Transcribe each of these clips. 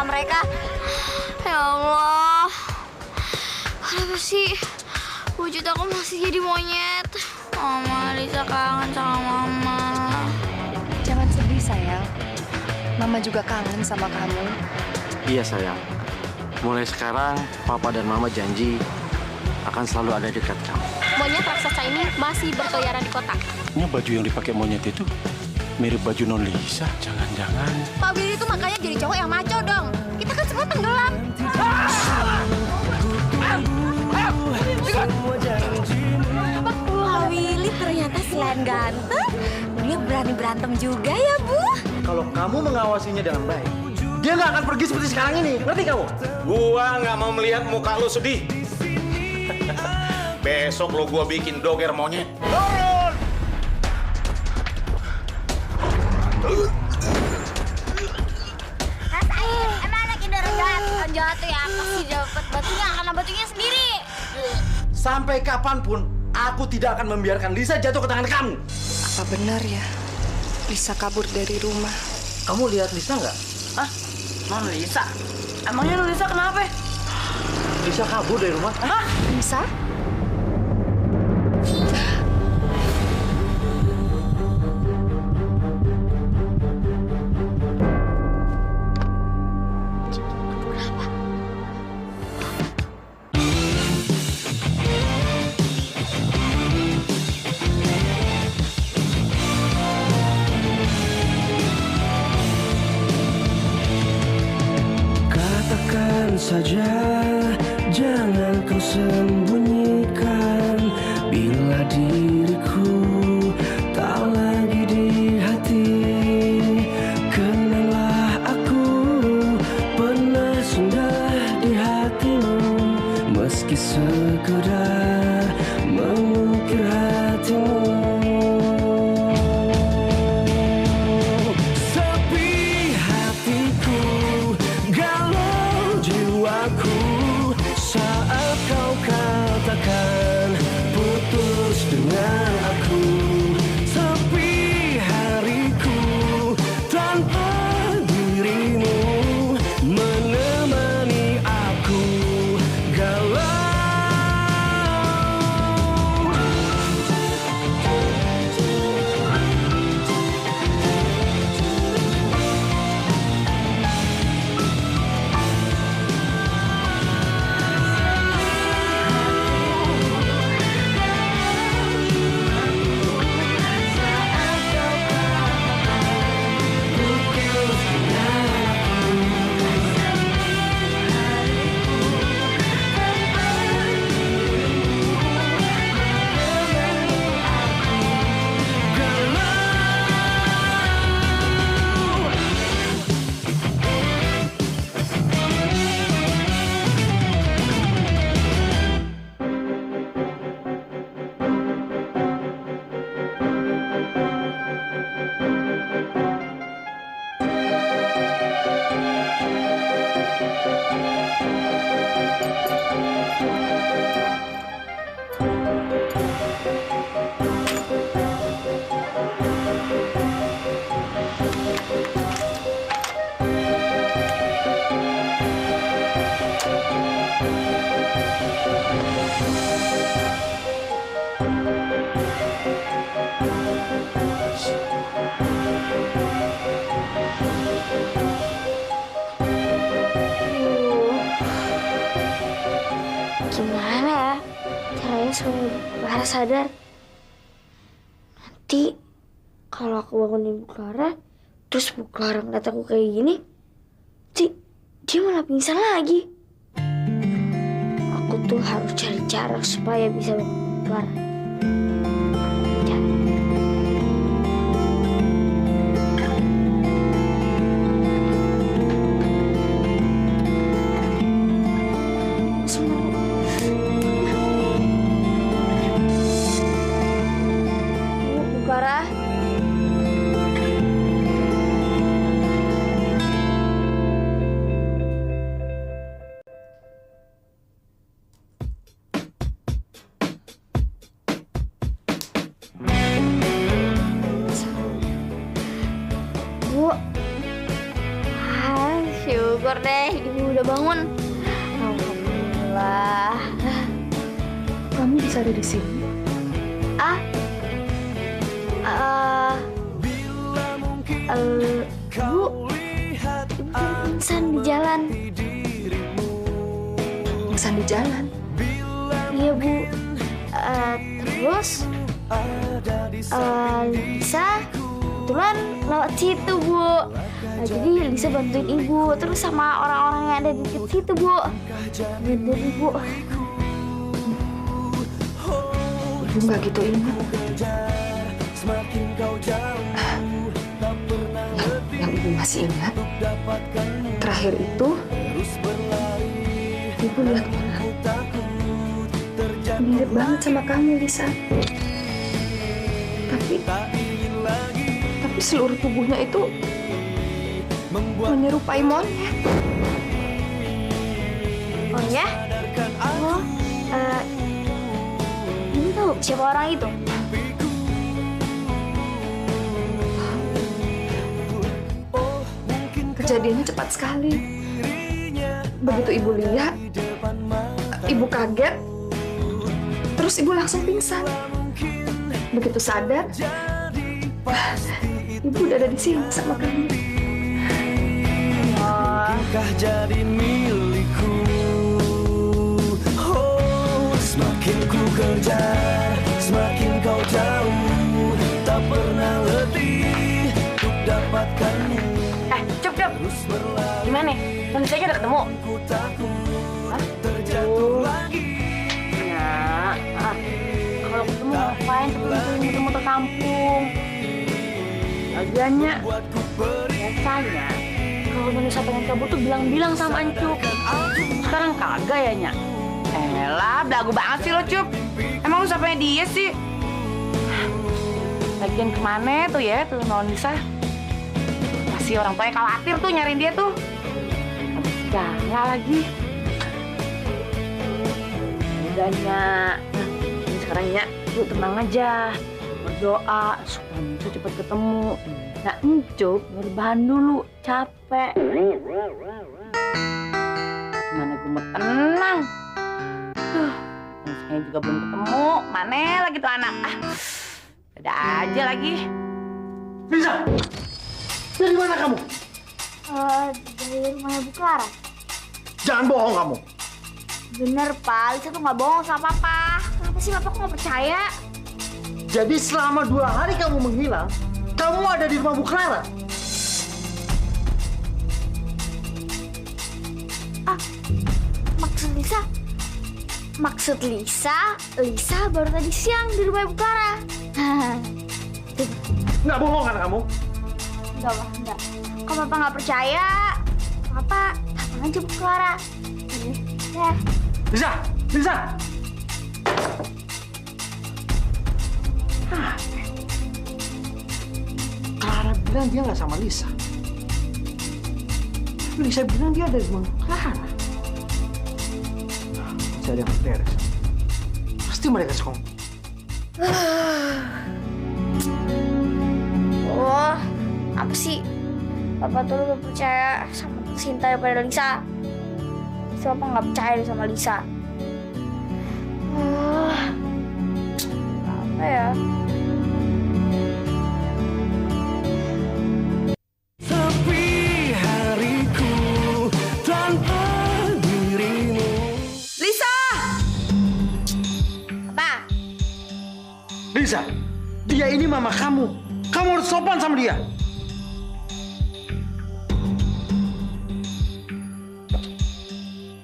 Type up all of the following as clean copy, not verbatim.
cinta mereka. Ya Allah, kenapa sih wujud aku masih jadi monyet? Mama, Lisa kangen sama Mama. Jangan sedih, sayang. Mama juga kangen sama kamu. Iya sayang, mulai sekarang Papa dan Mama janji akan selalu ada dekat kamu. Monyet raksasa ini masih berkeliaran di kota. Ini baju yang dipakai monyet itu mirip baju non Lisa. Jangan-jangan. Pak Willy itu makanya jadi cowok yang maco dong. Kita kan semua tenggelam. Pak Willy ternyata selain ganteng, dia berani berantem juga ya, Bu. Kalau kamu mengawasinya dengan baik, dia nggak akan pergi seperti sekarang ini. Ngerti kamu? Gua nggak mau melihat muka lu sedih. Besok lo gua bikin doger monyet. Turun! Emang anak ini orang jahat? Orang jahat tuh ya pasti dapat batunya karena batunya sendiri. Sampai kapanpun, aku tidak akan membiarkan Lisa jatuh ke tangan kamu. Apa benar ya? Lisa kabur dari rumah. Kamu lihat Lisa nggak? Hah? Non Lisa? Emangnya Lisa kenapa? Lisa kabur dari rumah. Hah? Lisa? Katakan saja, jangan kau sembunyikan. Bila diriku tak lagi di hati, kenanglah aku pernah singgah di hatimu. Meski sekedar mengukir hatimu. Putus dengan aku, sepi hariku tanpa dirimu menemani aku galau. Gimana ya caranya supaya Clara sadar? Nanti kalau aku bangunin Bu Clara, terus Bu Clara ngeliat aku kayak gini, dia malah pingsan lagi. Aku tuh harus cari cara supaya bisa bangun Bu Clara. Clara. Bu, syukur syukur deh, ibu udah bangun. Alhamdulillah. Kamu bisa ada di sini? Bu, pingsan di jalan. Pingsan di jalan? Iya, Bu. Terus, Lisa kebetulan lewat situ, Bu. Jadi Lisa bantuin ibu, terus sama orang-orang yang ada di dekat situ, Bu. Bantuin ibu. Ibu nggak gitu ingat. Yang ibu masih ingat, terakhir itu ibu lihat orang mirip banget sama kamu, Lisa. Tapi seluruh tubuhnya itu menyerupai monyet. Oh ya? Oh, ibu tahu siapa orang itu? Kejadiannya cepat sekali. Begitu ibu lihat, ibu kaget, terus ibu langsung pingsan. Begitu sadar, ibu udah ada di sini sama kamu. Mungkinkah jadi milikku? Oh, semakin ku kejar, semakin kau jauh, tak pernah letih untuk dapatkanmu. Cup. Gimana? Manusia udah ketemu? Hah? Ya, kalau ketemu ngapain muter-muter kampung? Lagiannya, biasanya kalau manusia pengen kabur tuh bilang-bilang sama Ancup. Sekarang kagak ya, Nya? Elah, belagu banget sih lo, Cup. Emang lu siapanya dia sih? Lagian kemana tuh ya, tuh Nonisa? Pasti orang tuanya khawatir tuh nyariin dia tuh. Habis segala lagi. Udah, Nya. Nah, sekarang Nya, lu tenang aja. Berdoa supaya Nonisa cepet ketemu. Nah, Encup, berbahan dulu. Capek. Gimana gue mau tenang? Saya juga belum ketemu. Mana lagi tuh anak? Ada aja lagi. Lisa! Dari mana kamu? Dari rumahnya Bu Clara. Jangan bohong kamu. Bener, Pak. Lisa tuh nggak bohong sama Papa. Kenapa sih Papa kok nggak percaya? Jadi selama 2 hari kamu menghilang, kamu ada di rumah Bu Clara? Maksud Lisa baru tadi siang di rumah Bu Clara. Nggak bohong kan kamu? Enggak. Kalau Papa nggak percaya, Papa datang aja Bu Clara. Ya. Lisa! Clara bilang dia nggak sama Lisa. Lisa bilang dia ada di rumah Clara. Masih ada yang beres. Pasti mereka sekongkol. Oh, apa sih? Papa tuh lebih percaya sama Sinta daripada Lisa. Papa nggak percaya deh sama Lisa. Apa ya? Sepi hariku tanpa dirimu. Lisa! Apa? Lisa, dia ini mama kamu. Kamu harus sopan sama dia.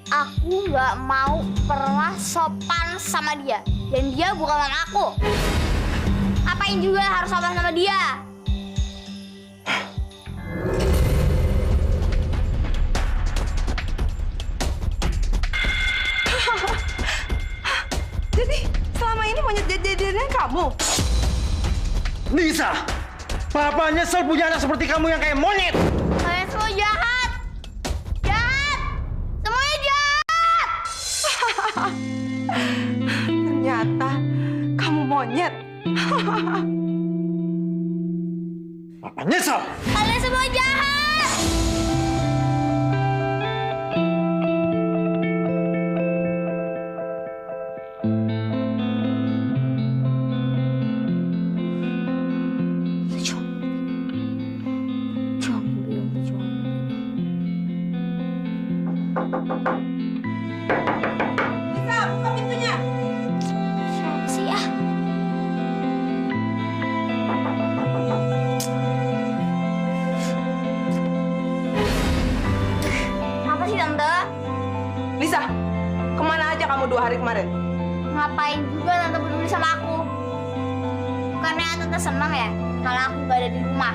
Aku nggak mau pernah sopan sama dia. Dan dia bukan anak aku. Apain juga harus sopan sama dia? Jadi selama ini monyet jadiannya kamu? Lisa, Papa nyesel punya anak seperti kamu yang kayak monyet. Kalian semua jahat! Jahat! Semuanya jahat! Ternyata kamu monyet. Papa nyesel. Kalian semua jahat! Siapa sih ah? Apa sih Tante? Lisa, kemana aja kamu 2 hari kemarin? Ngapain juga Tante peduli sama aku? Bukannya Tante senang ya kalau aku gak ada di rumah?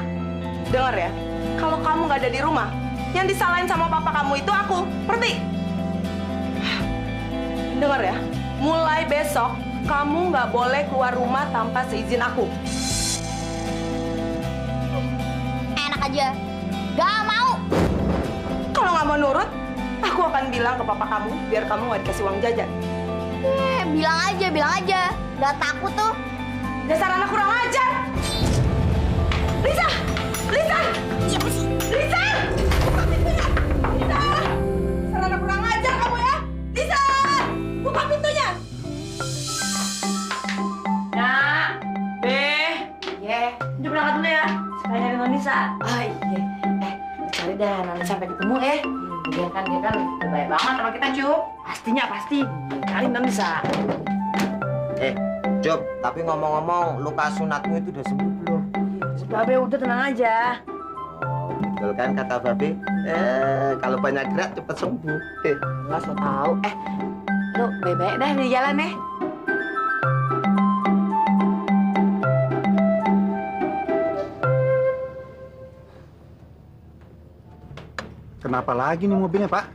Dengar ya, kalau kamu nggak ada di rumah, yang disalahin sama papa kamu itu aku, ngerti? Dengar ya, mulai besok kamu nggak boleh keluar rumah tanpa seizin aku. Enak aja. Gak mau. Kalau nggak mau nurut, aku akan bilang ke papa kamu biar kamu nggak dikasih uang jajan. Bilang aja. Gak takut tuh. Dasar anak kurang ajar. Lisa! Lisa! Siapa sih? Lisa! Buka pintunya! Lisa! Dasar anak kurang ajar kamu ya! Lisa! Buka pintunya! Nak! Iya. Udah berangkat dulu ya. Sekalian nyari Nonisa. Oh iya. Cari dah Nonisa sampai ketemu ya. Dia kan udah baik banget sama kita, Cuk. Pastinya, pasti. Cari Nonisa. Job, tapi ngomong-ngomong, luka sunatmu itu udah sembuh belum? Babe, udah tenang aja. Oh, betul kan kata Babe? Kalau banyak gerak cepet sembuh. Nggak so tau. Lu baik-baik dah di jalan ya. Kenapa lagi nih mobilnya, Pak?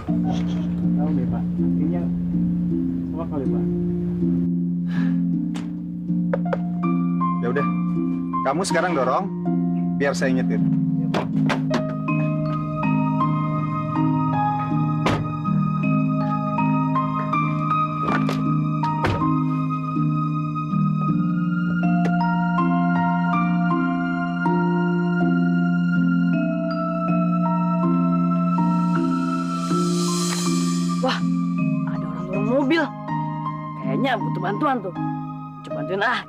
Tahu deh, Pak. Ini sama kali, Pak. Ya udah, kamu sekarang dorong, biar saya nyetir. Wah, ada orang dorong mobil. Kayaknya butuh bantuan tuh. Coba bantuin ah.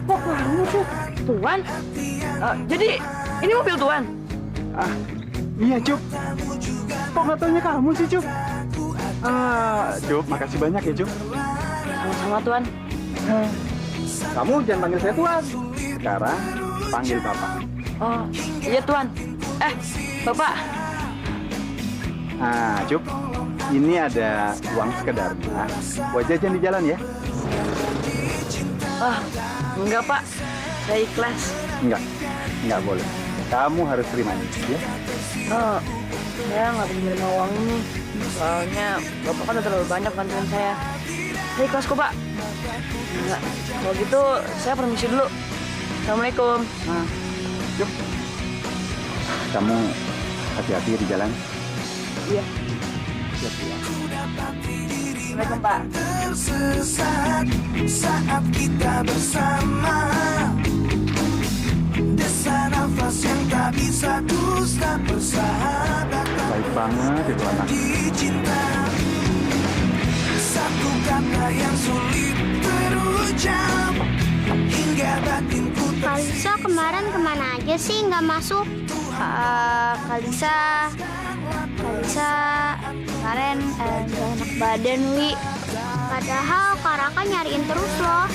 Kok kamu tuh, Tuan? Jadi ini mobil Tuan? Iya, Cup. Kok nggak taunya kamu sih, Cup? Cup, makasih banyak ya, Cup. Sama-sama Tuan. Kamu jangan panggil saya Tuan. Sekarang panggil Bapak. Oh, iya Tuan. Bapak. Cup, ini ada uang sekedarnya. Buat jajan di jalan ya? Enggak Pak. Saya ikhlas. Enggak boleh. Kamu harus terima ini, ya? Saya nggak bisa menerima uang ini. Soalnya Bapak kan udah terlalu banyak bantuin saya. Saya ikhlas kok, Pak. Enggak. Kalau gitu, saya permisi dulu. Assalamualaikum. Cup, kamu hati-hati di jalan. Iya. Siap-siap. Assalamualaikum, Pak. Tersesat saat kita bersama, desa nafas yang tak bisa dusta, persahabatan Baik banget itu anak. dicinta. Satu kata yang sulit terucap hingga batinku Kalisa kemarin kemana aja sih nggak masuk? Kalisa kemarin nggak enak badan, Wi. Padahal Kak Raka nyariin terus loh.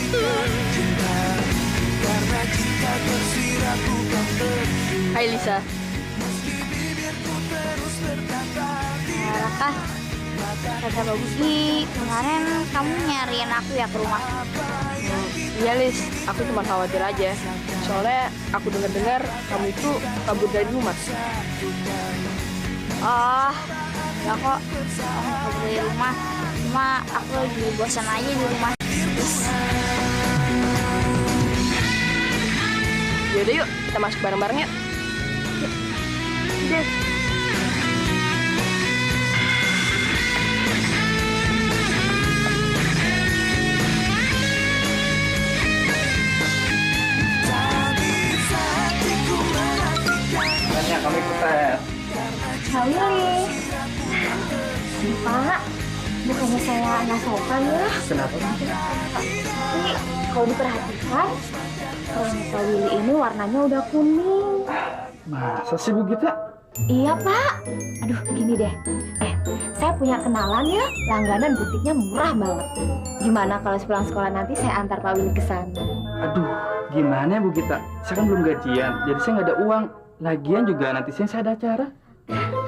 Hai Lisa. Kak Raka, kata Bagusi, kemarin kamu nyariin aku ya ke rumah. Iya Lis, aku cuma khawatir aja. Soalnya aku dengar kamu itu kabur dari rumah. Oh, ya kok, kamu kabur dari rumah. Cuma aku lagi bosan aja di rumah. Yaudah yuk, kita masuk bareng-bareng ya. Yuk. Banyak kami ikut tes. Kali, Pak, bukan Bukannya saya nggak sopan ya. Kenapa? Tapi kalau diperhatikan, kalungnya Pak Willy ini warnanya udah kuning. Masa sih Bu Gita? Iya Pak. Aduh gini deh. Saya punya kenalan ya, langganan butiknya murah banget. Gimana kalau sepulang sekolah nanti saya antar Pak Willy ke sana? Aduh, gimana ya Bu Gita? Saya kan belum gajian, jadi saya nggak ada uang. Lagian juga nanti siang saya ada acara.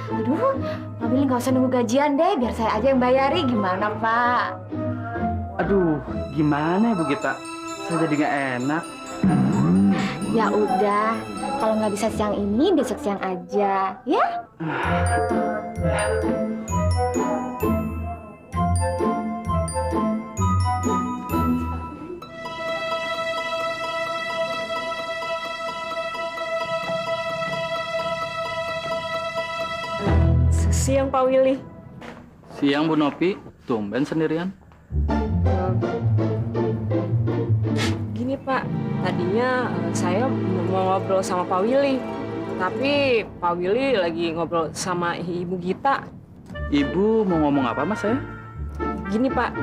Aduh, Pak Willy nggak usah nunggu gajian deh, biar saya aja yang bayari. Gimana Pak? Aduh, gimana ya Bu Gita? Saya jadi nggak enak. Ya udah, kalau nggak bisa siang ini, besok siang aja, ya? Siang Pak Willy. Siang Bu Nopi, tumben sendirian. Gini Pak, tadinya saya mau ngobrol sama Pak Willy, tapi Pak Willy lagi ngobrol sama Ibu Gita. Ibu mau ngomong apa Mas saya? Gini Pak,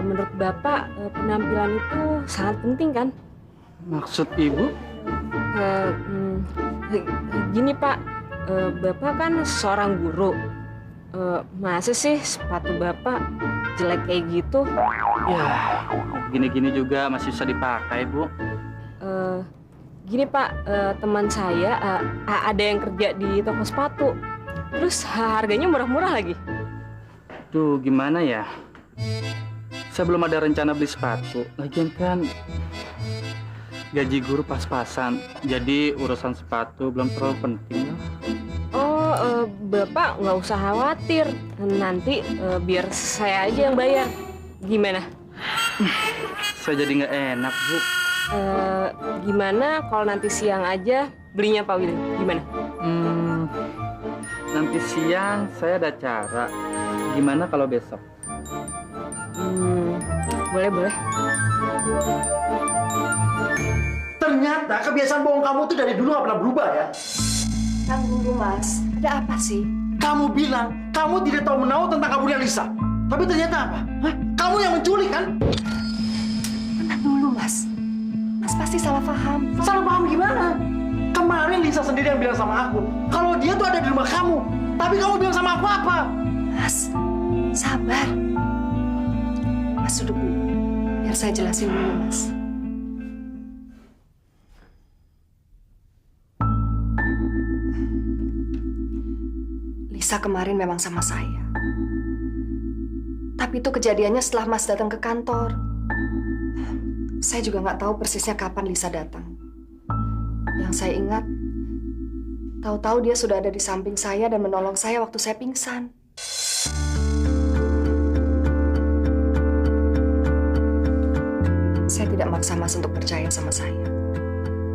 menurut Bapak penampilan itu sangat penting kan? Maksud Ibu? Gini Pak, Bapak kan seorang guru. Masa sih sepatu Bapak jelek kayak gitu? Ya, gini-gini juga masih bisa dipakai Bu. Gini Pak, teman saya ada yang kerja di toko sepatu. Terus harganya murah-murah lagi. Tuh gimana ya? Saya belum ada rencana beli sepatu. Lagian kan gaji guru pas-pasan. Jadi urusan sepatu belum terlalu penting lah. Oh, Bapak nggak usah khawatir. Nanti biar saya aja yang bayar. Gimana? Saya jadi nggak enak Bu. Gimana kalau nanti siang aja belinya Pak Willy? Gimana? Nanti siang saya ada acara. Gimana kalau besok? Boleh. Ternyata kebiasaan bohong kamu tuh dari dulu gak pernah berubah ya. Kang dulu Mas, ada apa sih? Kamu bilang kamu tidak tahu menahu tentang kaburnya Lisa. Tapi ternyata apa? Hah? Kamu yang menculik kan? Tenang dulu Mas. Mas pasti salah paham. Salah paham gimana? Kemarin Lisa sendiri yang bilang sama aku kalau dia tuh ada di rumah kamu. Tapi kamu bilang sama aku apa? Mas, sabar. Mas duduk dulu. Biar saya jelasin dulu Mas. Lisa kemarin memang sama saya. Tapi itu kejadiannya setelah Mas datang ke kantor. Saya juga nggak tahu persisnya kapan Lisa datang. Yang saya ingat, tahu-tahu dia sudah ada di samping saya dan menolong saya waktu saya pingsan. Saya tidak maksa Mas untuk percaya sama saya.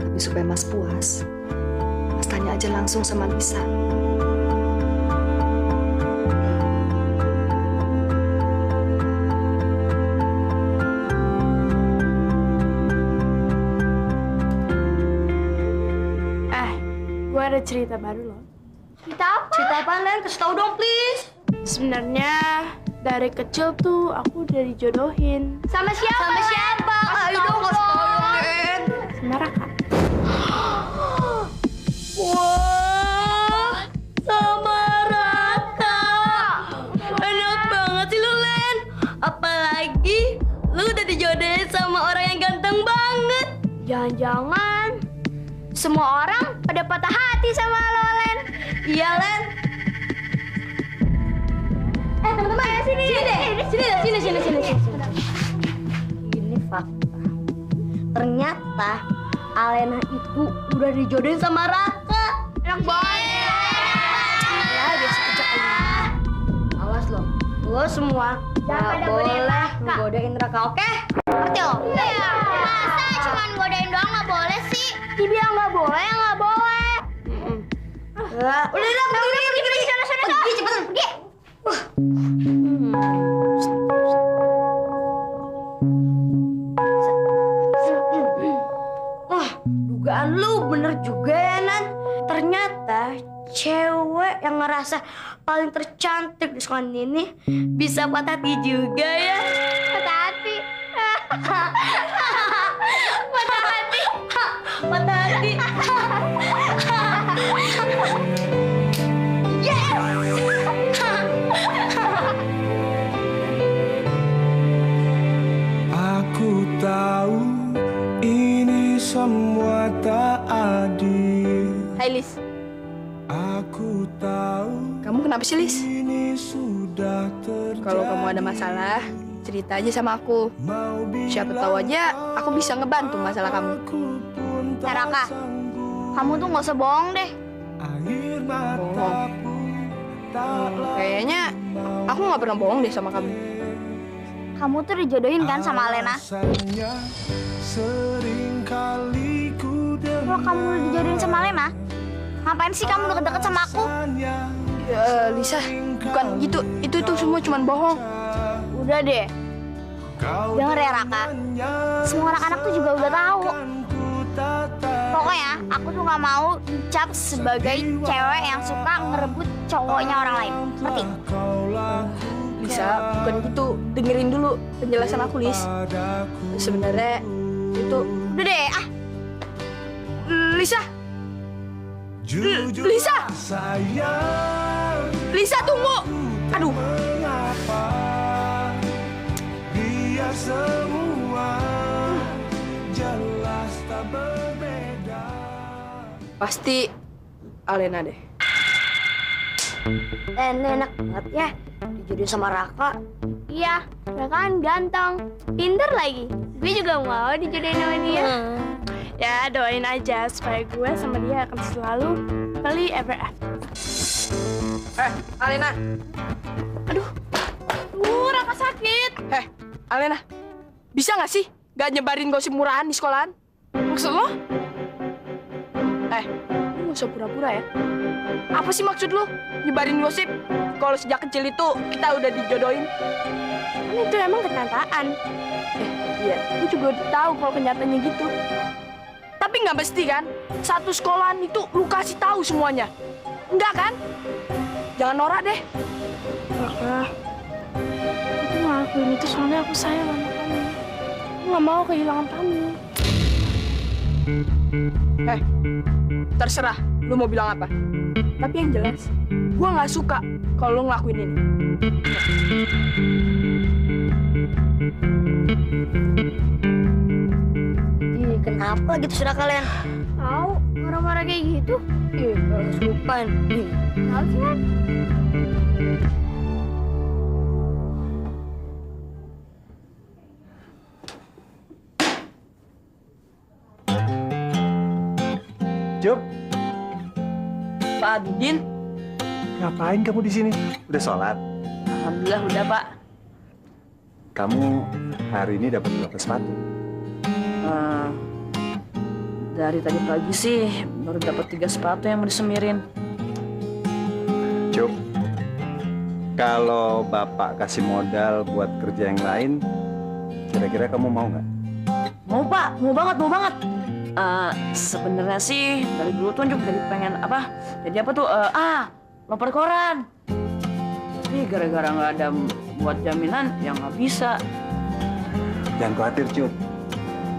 Tapi supaya Mas puas, Mas tanya aja langsung sama Lisa. Gue ada cerita baru loh. Cerita apa? Cerita apaan, Len? Kasih tau dong, please. Sebenarnya dari kecil tuh aku udah dijodohin. Sama siapa? Sama siapa? Ayo dong, kasih tau dong, Len. Sama Raka. Wah, sama Raka. Enak banget sih lu, Len. Apalagi lu udah dijodohin sama orang yang ganteng banget. Jangan-jangan semua orang pada patah hati sama lo, Len. Iya, Len. Teman-teman, sini deh. Sini. Ini fakta. Ternyata Alena itu udah dijodohin sama Raka. Enak banget. Ya, biasa aja kali. Awas lo. Lo semua nggak boleh ngegodain Raka, oke? Ngerti lo? Iya. Masa cuma godain doang nggak boleh sih? Dibilang nggak boleh, ya nggak boleh. Udah, pergi sana. Pergi, cepetan, pergi. Wah, dugaan lu bener juga ya, Nan. Ternyata cewek yang ngerasa paling tercantik di sekolah ini bisa patah hati juga ya. Patah hati. Patah hati. Patah hati. Aku tahu ini semua tak adil. Hai Lis, Aku tahu kamu kenapa sih Lis? ini sudah terjadi. Kalau kamu ada masalah, cerita aja sama aku. Siapa tahu aja aku bisa ngebantu masalah kamu. Raka, kamu tuh nggak usah bohong deh. Bohong. Kayaknya aku nggak pernah bohong deh sama kamu. Kamu tuh dijodohin kan sama Alena? Kalau kamu dijodohin sama Alena, ngapain sih kamu deket-deket sama aku? Ya, Lisa, bukan gitu. Itu semua cuma bohong. Udah deh. Dengar ya Raka, semua anak-anak tuh juga udah tahu. Pokoknya aku tuh nggak mau dicap sebagai cewek yang suka ngerebut cowoknya orang lain. Ngerti? Lisa, bukan gitu. Dengerin dulu penjelasan aku, Lis. Sebenarnya itu... Udah deh, Lisa! Lisa! Lisa, tunggu! Aduh. Biar semua jelas tak berbeda. Pasti Alena deh. Enak banget ya dijodohin sama Raka. iya, Raka kan ganteng, pinter lagi. Gue juga mau dijodohin sama dia. Ya, doain aja supaya gue sama dia akan selalu happily ever after. Alena. Aduh, Raka sakit. Alena, bisa nggak sih nggak nyebarin gosip murahan di sekolahan? Maksud lo? Lu nggak usah pura-pura ya. Apa sih maksud lu nyebarin gosip? Kalau sejak kecil itu kita udah dijodohin. Kan itu emang kenyataan. Iya, lu juga udah tahu kalau kenyataannya gitu. Tapi nggak mesti kan? Satu sekolahan itu lu kasih tahu semuanya. Enggak kan? Jangan norak deh. Raka, aku ngelakuin itu soalnya aku sayang sama kamu. Aku nggak mau kehilangan kamu. Terserah lu mau bilang apa. Tapi yang jelas, gua nggak suka kalau lu ngelakuin ini. Kenapa gitu sudah kalian? Tahu marah-marah kayak gitu? Kesurupan. Tahu sih kan? Jup, Pak Didin, ngapain kamu di sini? Udah sholat? alhamdulillah udah Pak. Kamu hari ini dapat berapa sepatu? Dari tadi pagi sih baru dapat 3 sepatu yang mau disemirin. Jup, kalau bapak kasih modal buat kerja yang lain, kira-kira kamu mau nggak? Mau Pak, mau banget. Sebenarnya sih dari dulu tuh juga jadi pengen apa? Jadi apa tuh? Loper koran. Tapi gara-gara nggak ada buat jaminan, ya nggak bisa. Jangan khawatir, Cup.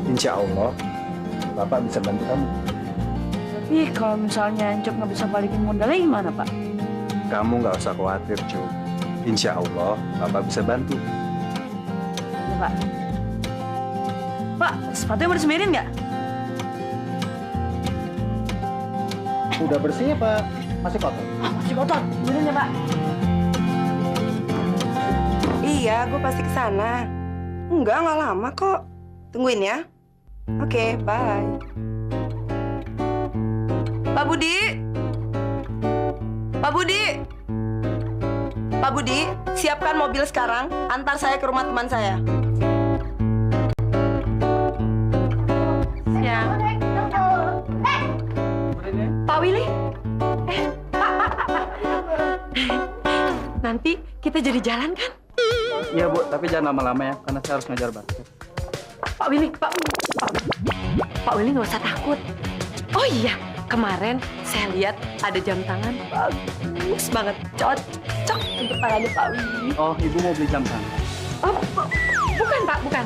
Insya Allah, Bapak bisa bantu kamu. Tapi kalau misalnya Encok nggak bisa balikin modalnya gimana, Pak? Kamu nggak usah khawatir, Cup. Insya Allah, Bapak bisa bantu. Ya, Pak. Pak, sepatunya mau disemirin nggak? Udah bersih ya, Pak? Masih kotor? Masih kotor. Beneran ya, Pak? Iya, gue pasti ke sana. Nggak lama kok. Tungguin ya. Oke, bye. Pak Budi? Pak Budi? Pak Budi, siapkan mobil sekarang. Antar saya ke rumah teman saya. Ya. Pak Willy? Pak. Nanti kita jadi jalan kan? Iya Bu, tapi jangan lama-lama ya, karena saya harus ngajar basket. Pak Willy nggak usah takut. Oh iya, kemarin saya lihat ada jam tangan bagus banget, cocok untuk tangannya Pak Willy. Oh, ibu mau beli jam tangan? Oh, bukan Pak, bukan.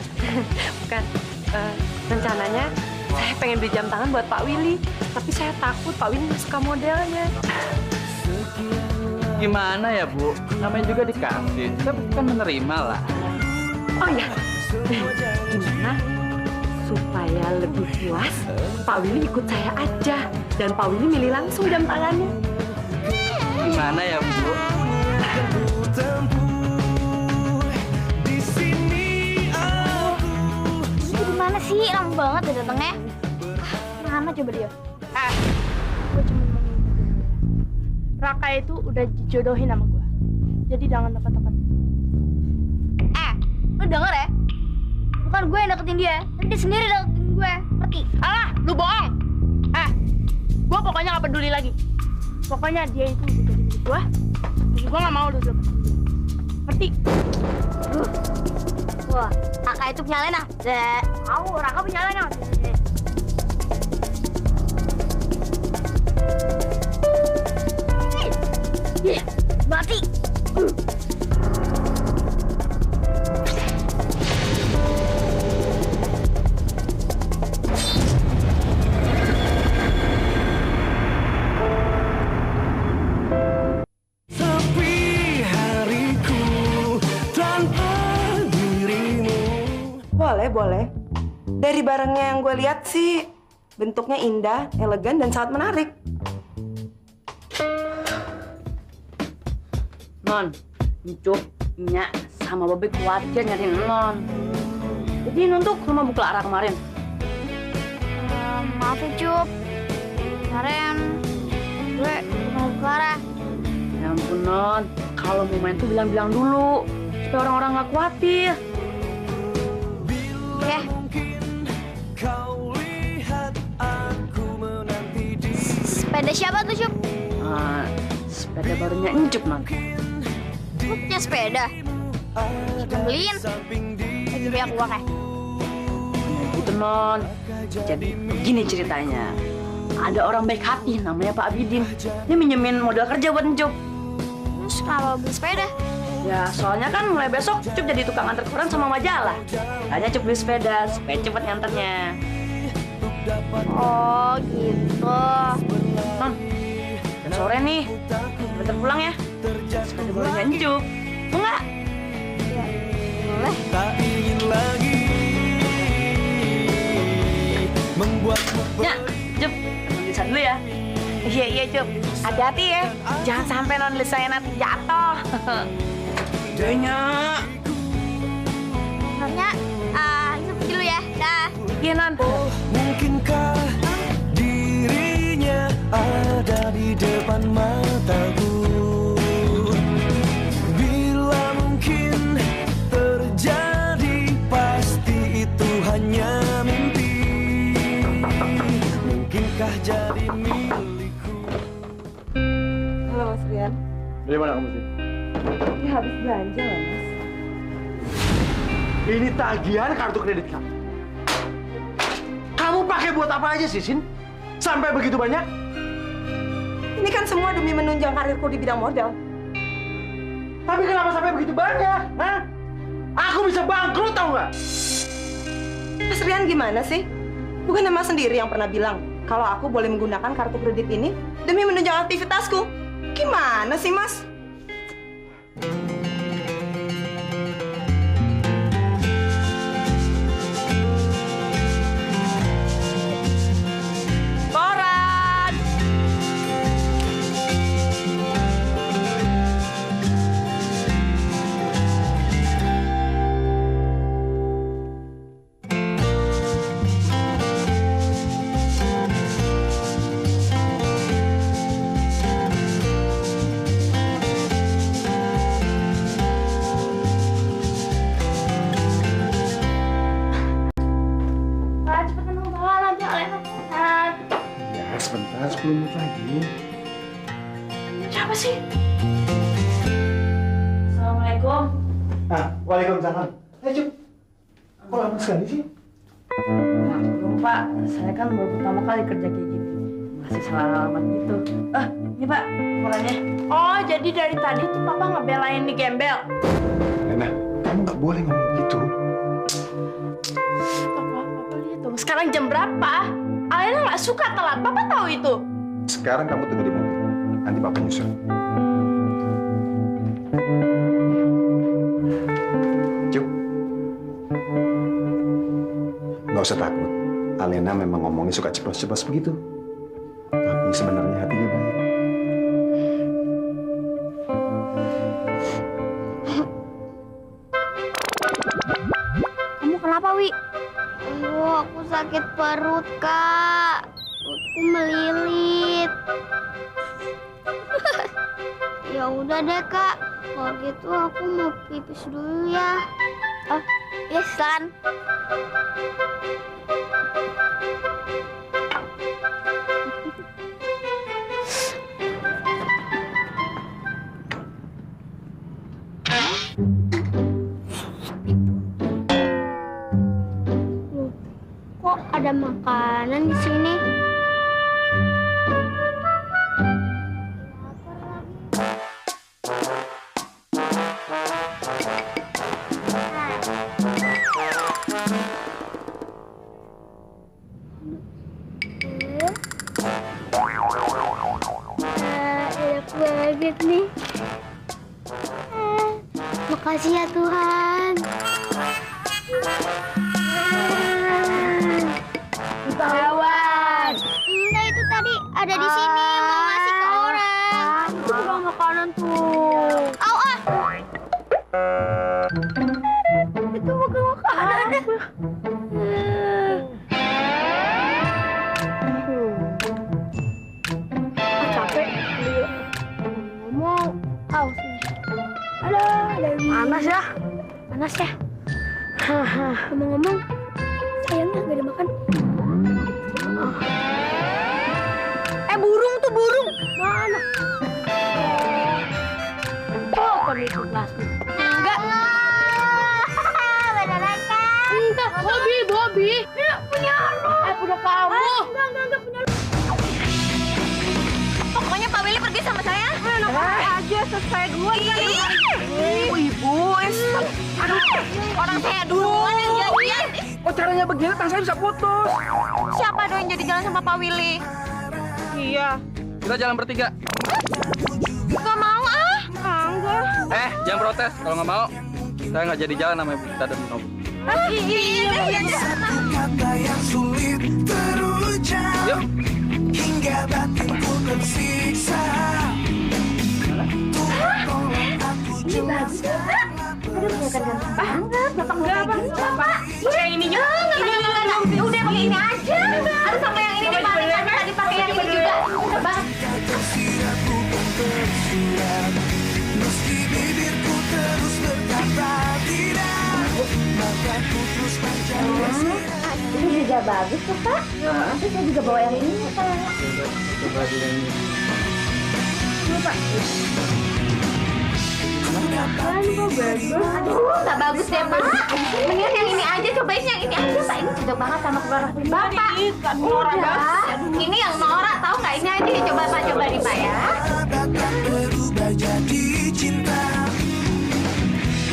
Bukan. Rencananya saya pengen beli jam tangan buat Pak Willy, tapi saya takut Pak Willy nggak suka modelnya. Gimana ya, Bu? Namanya juga dikasih. Kita bukan menerima lah. Oh ya, gimana supaya lebih puas, Pak Willy ikut saya aja dan Pak Willy milih langsung jam tangannya. Gimana ya, Bu? Ini gimana sih? Lama banget udah datangnya. Mana coba dia? Gue cuma mau ngomong. Raka itu udah dijodohin sama gue. Jadi jangan dekat-dekat. Lu denger ya? Bukan gue yang deketin dia, tapi dia sendiri deketin gue. Ngerti? Alah, lu bohong. Gue pokoknya gak peduli lagi. Pokoknya dia itu udah jadi milik gue. Jadi gue gak mau lu deketin dia. Ngerti? Wah, Raka itu punya Lena. Tahu, Raka punya Lena. Mati. Boleh. Dari barangnya yang gue lihat sih, bentuknya indah, elegan, dan sangat menarik. Non, Encuk, Nya, sama Bobi khawatir nyariin Non. Jadi Non tuh ke rumah Bu Clara kemarin. Maaf ya, Cup. Kemarin gue mau Bu Clara. Ya ampun, Non. Kalau mau main tuh bilang-bilang dulu. Supaya orang-orang nggak khawatir. Oke. Sepeda siapa tuh, Cup? Sepeda barunya Encuk, Non. Lu punya sepeda? Kita beliin. Lagi banyak uangnya. Nah, gitu, Non. Jadi begini ceritanya. Ada orang baik hati namanya Pak Abidin. Dia minjemin modal kerja buat Encuk. Terus kenapa beli sepeda? Ya, soalnya kan mulai besok Cup jadi tukang antar koran sama majalah. Makanya Cup beli sepeda supaya cepet nganternya. Oh, gitu. Non, dan sore nih, bentar pulang ya. Sepeda barunya Encuk. Mau nggak? Ya, boleh. Tak ingin lagi membuatmu Ya, Cup, Non Lisa dulu ya. Iya, Cup. Hati-hati ya. Jangan sampai Non Lisa yang nanti jatuh. Jadinya. Nonnya, Lisa pergi dulu ya. Dah. Iya, Non. Mungkinkah dirinya ada di depan mataku? Bila mungkin terjadi, pasti itu hanya mimpi. Mungkinkah jadi milikku? Halo Mas Rian. Dari mana kamu sih? Ya habis belanja lah Mas. Ini tagihan kartu kredit kamu. Kamu pakai buat apa aja sih, Sin? Sampai begitu banyak? Ini kan semua demi menunjang karirku di bidang modal. Tapi kenapa sampai begitu banyak? Hah? Aku bisa bangkrut, tau nggak? Mas Rian gimana sih? Bukan Mas sendiri yang pernah bilang kalau aku boleh menggunakan kartu kredit ini demi menunjang aktivitasku. Gimana sih, Mas? Koran! Cepetan dong, bawa lagi Lena. Ya, sebentar, 10 menit lagi. Siapa sih? Assalamualaikum. Waalaikumsalam. Cuk. Kok lama sekali sih? Maklum Pak, saya kan baru pertama kali kerja kayak gini. Nggak kasih salah alamat gitu. Ini Pak, korannya. Oh, jadi dari tadi tuh papa ngebelain di gembel. Lena, kamu nggak boleh ngomong gitu. Papa lihat dong. Sekarang jam berapa? Alena nggak suka telat. Papa tahu itu. Sekarang kamu tunggu di mobil. Nanti papa nyusul. Cuk. Nggak usah takut. Alena memang ngomongnya suka ceplos-ceplos begitu. Tapi sebenarnya hatinya baik. Kamu kenapa, Wi? Aduh, aku sakit perut, Kak. Perutku melilit. Ya udah deh, Kak. Kalau gitu aku mau pipis dulu ya. Oh, ya silakan. Kok ada makanan di sini? Enak banget nih. Makasih ya Tuhan. Kawan. Enggak, itu tadi ada di sini mau ngasih ke orang. Itu bukan makanan tuh. Au ah. Itu bukan makanan. Capek. Ngomong. Au sini. Halo, panas ya? Panas ya? Ngomong-ngomong, sayangnya nggak ada makan. Burung tuh burung. Mana? Oh, kan itu plastik. Enggak. Beneran kan? Enggak, Bobby. Ini punya lu. Punya kamu. Enggak punya lu. Pokoknya Pak Willy pergi sama saya. Aja selesai duluan kan. Ibu, Aduh, orang saya duluan yang janjian. Oh caranya begini, tang saya bisa putus. Siapa dong yang jadi jalan sama Pak Willy? Iya. Kita jalan bertiga. Gak mau ah. Enggak. Jangan protes. Kalau nggak mau, saya nggak jadi jalan sama ibu kita dan Nob. Iya. Satu kata yang sulit terucap. Yuk. Hingga batinku tersiksa. Ini bagus ya, Pak. Aduh, kelihatan ganteng banget. Bapak. Kayak ininya. Enggak. Udah pakai ini aja. Aduh, sama yang ini dipakai. Tadi pakai yang ini juga. Bang. Tersirat bukan tersurat. Meski bibirku terus berkata tidak, maka ku terus mencari. Ini juga bagus tuh, Pak. Nanti saya juga bawa yang ini, Pak. Coba dulu ini. Ini, Pak. Kok bagus? Aduh, nggak bagus deh, Pak. Mendingan yang ini aja, cobain yang ini aja, Pak. Ini cocok banget sama keluarga Bapak. Udah. Ini yang norak, tahu nggak? Ini aja coba Pak, coba nih, Pak ya. Berubah jadi cinta.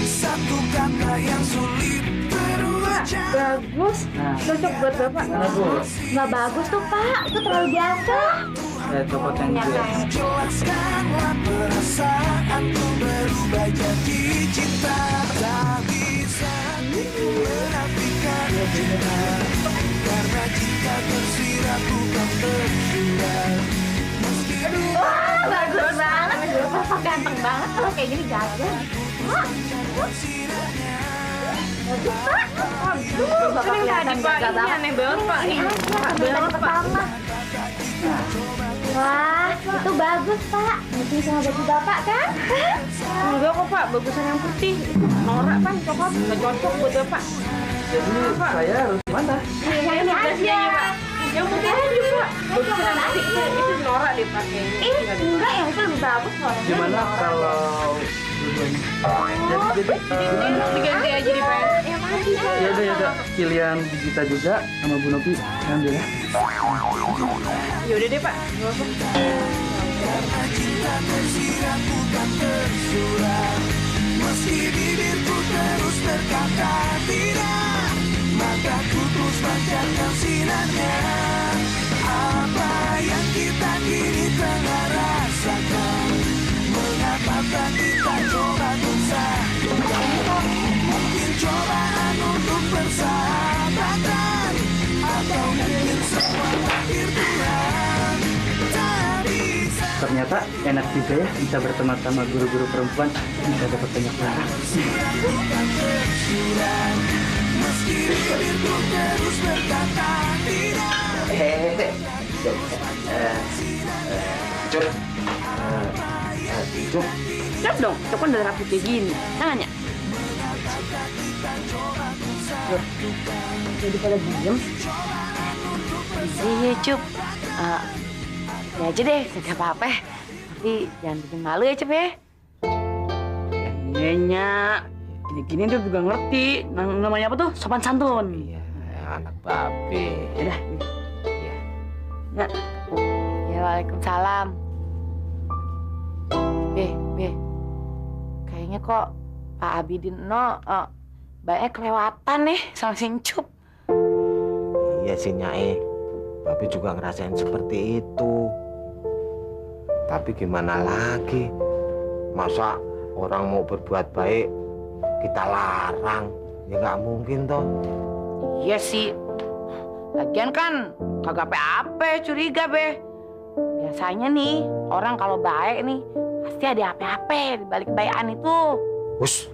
Satu kata yang sulit terucap. Bagus. Cocok buat Bapak. Bagus. Nggak bagus tuh, Pak. Itu terlalu biasa. Saya coba yang dia. Jelaskanlah perasaanku berubah jadi cinta. Tak bisa menafikan cinta, karena cinta tersirat bukan tersurat. Wah, bagus banget. Bapak ganteng banget kalau kayak gini jajan. Bagus, Pak. Bapak kelihatan gagah banget. Aneh banget, Pak. Ini aja, dari pertama. Wah, itu bagus, Pak. Nanti sama baju Bapak, kan? Enggak kok, Pak. Bagusan yang putih. Itu norak, Pak. Coklat. Nggak cocok buat Bapak. Jadi saya harus mana? Yang ini aja. Yang putih aja, Pak. Bagusan yang putih. Itu norak dipakai. Enggak, yang itu lebih bagus loh. Gimana kalau duduk Diganti aja di Pak. Ya udah. Pilihan Gita juga sama Bu Novi ambil ya. Ya udah deh Pak. Nggak apa. Cinta tersirat bukan tersurat, meski bibirku terus berkata tidak, mataku terus pancarkan sinarnya. Apa yang kita kini tengah rasakan, mengapa tak kita coba bersatukan? Mungkin cobaan untuk persahabatan, atau mungkin semua takdir Tuhan. Ternyata enak juga ya bisa berteman sama guru-guru perempuan, bisa dapat banyak barang. Cep dong, cep kan udah rapi kayak gini. Tangannya. Jadi pada diem. Iya, Cup. Ya aja deh, gak apa-apa. Tapi jangan bikin malu ya, Cep ya. Iya, gini-gini dia juga ngerti. Namanya apa tuh? Sopan santun. Iya, anak babe. Yaudah. Iya. Ya. Ya, waalaikumsalam. Be. Kayaknya kok Pak Abidin baiknya kelewatan nih sama si Cup. Iya sih, Nyai. Babe juga ngerasain seperti itu. Tapi gimana lagi? Masa orang mau berbuat baik kita larang? Ya nggak mungkin toh. Iya sih. Lagian kan kagak apa-apa curiga, Be. Biasanya nih orang kalau baik nih pasti ada apa-apa di balik kebaikan itu. Us,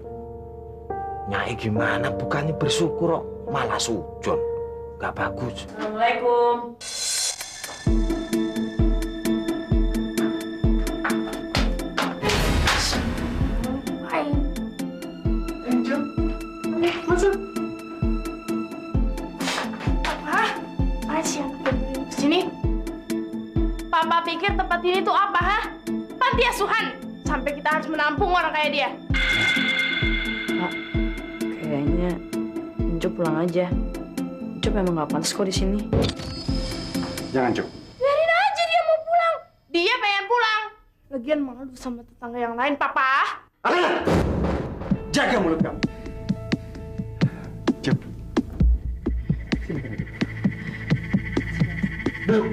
Nyai gimana? Bukannya bersyukur kok malah sujon. Gak bagus. Assalamualaikum. Masuk. Asyik. Sini. Papa pikir tempat ini tuh apa, ha? Panti asuhan. Sampai kita harus menampung orang kayak dia. Pak, kayaknya Encup pulang aja. Encup memang nggak pantas kok di sini. Jangan, Cuk. Biarin aja dia mau pulang. Dia pengen pulang. Lagian malu sama tetangga yang lain, Papa. Alena! Jaga mulut kamu. Cuk. Duduk.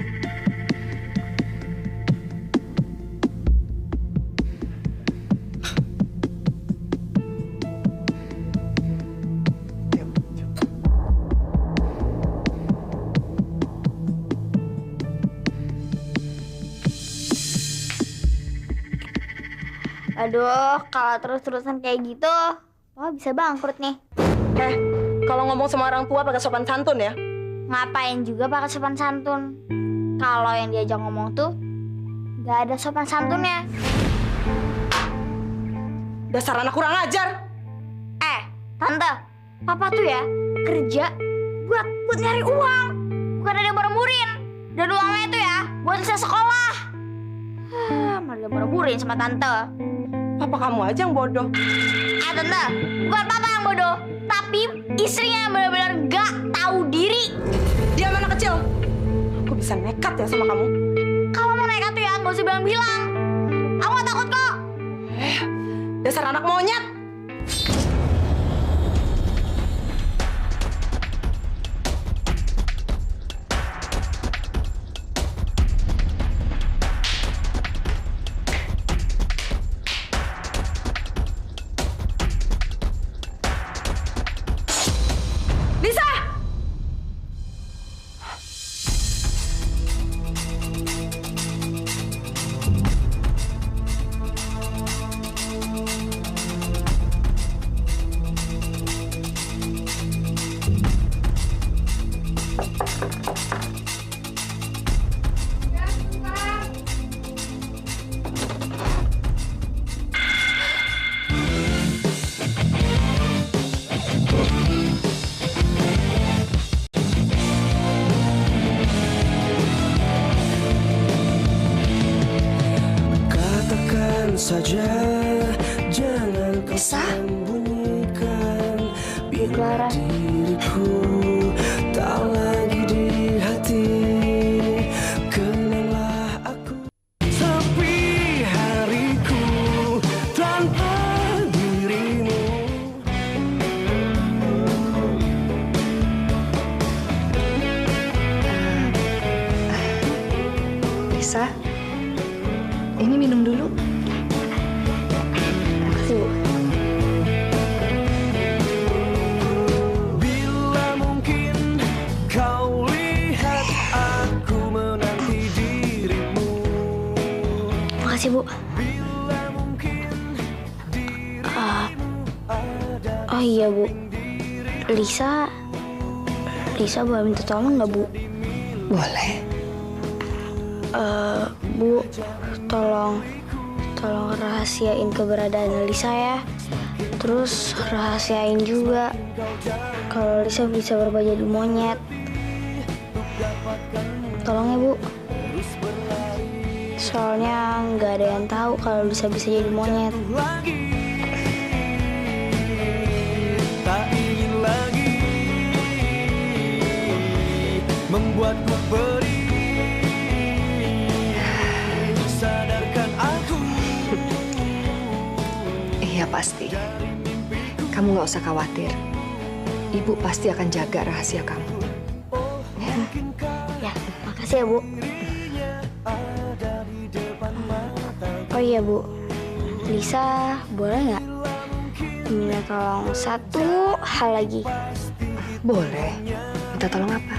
Aduh, kalau terus-terusan kayak gitu, bisa bangkrut nih. Kalau ngomong sama orang tua pakai sopan santun ya. Ngapain juga pakai sopan santun? Kalau yang diajak ngomong tuh nggak ada sopan santunnya. Dasar anak kurang ajar. Tante, papa tuh ya kerja buat nyari uang, bukan ada yang bermurin. Dan uangnya itu ya buat bisa sekolah. Malah bermurin sama tante. Papa kamu aja yang bodoh. Tante, bukan papa yang bodoh, tapi istrinya yang benar-benar gak tahu diri. Dia mana kecil? Aku bisa nekat ya sama kamu. Kalau mau nekat tuh ya gak usah bilang-bilang. Aku gak takut kok. Dasar anak monyet. saja, jangan Lisa? Bu Clara. Tak lagi di hati, kenanglah aku. Sepi hariku tanpa dirimu. Lisa, ini minum dulu. Makasih, Bu. Bila mungkin kau lihat aku menanti dirimu. Makasih, Bu. Oh iya, Bu. Lisa boleh minta tolong nggak, Bu? Boleh. Bu, tolong rahasiain keberadaan Lisa ya. Terus rahasiain juga kalau Lisa bisa berubah jadi monyet. Tolong ya, Bu. Soalnya nggak ada yang tahu kalau Lisa bisa jadi monyet. Tak ingin lagi membuatku beri. Sadarkan aku. Iya pasti. Kamu nggak usah khawatir. Ibu pasti akan jaga rahasia kamu. Ya, makasih ya, Bu. Oh iya, Bu. Lisa boleh nggak minta tolong satu hal lagi? Boleh. Minta tolong apa?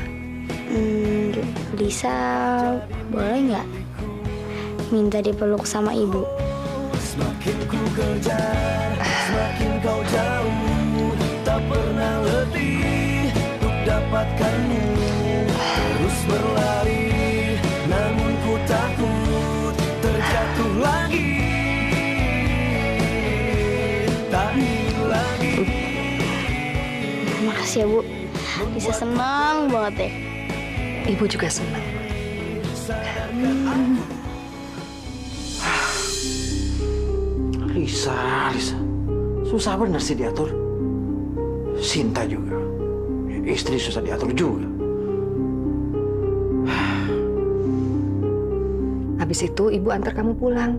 Lisa boleh nggak minta dipeluk sama Ibu? Semakin ku kejar, semakin kau jauh. Tak pernah letih untuk dapatkanmu. Terus berlari, namun ku takut terjatuh lagi. Tak ingin lagi. Makasih ya, Bu. Lisa senang banget deh. Ibu juga senang. Lisa. Susah bener sih diatur. Sinta juga. Istri susah diatur juga. Habis itu ibu antar kamu pulang.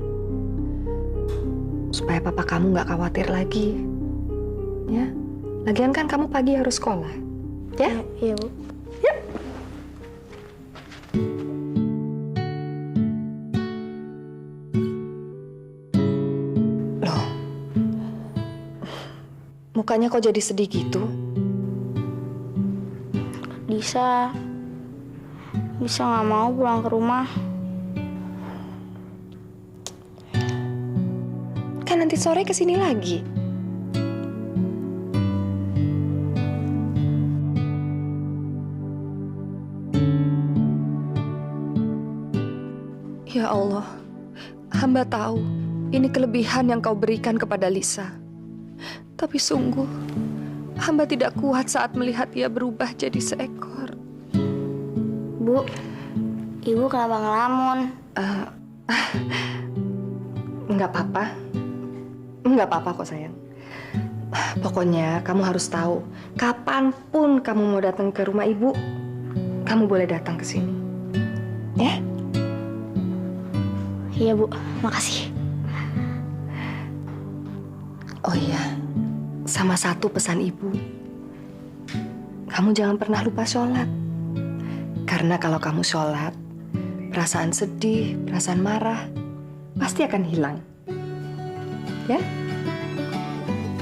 Supaya papa kamu nggak khawatir lagi. Ya. Lagian kan kamu pagi harus sekolah. Ya? Iya, Bu. Yuk. Loh. Mukanya kok jadi sedih gitu? Lisa nggak mau pulang ke rumah. Kan nanti sore kesini lagi. Ya Allah, hamba tahu ini kelebihan yang kau berikan kepada Lisa. Tapi sungguh, hamba tidak kuat saat melihat ia berubah jadi seekor. Bu, Ibu kenapa ngelamun? Enggak apa-apa. Enggak apa-apa kok sayang. Pokoknya kamu harus tahu, kapanpun kamu mau datang ke rumah ibu, kamu boleh datang ke sini. Ya? Iya, Bu. Makasih. Oh iya, sama satu pesan ibu. Kamu jangan pernah lupa sholat. Karena kalau kamu sholat, perasaan sedih, perasaan marah, pasti akan hilang. Ya?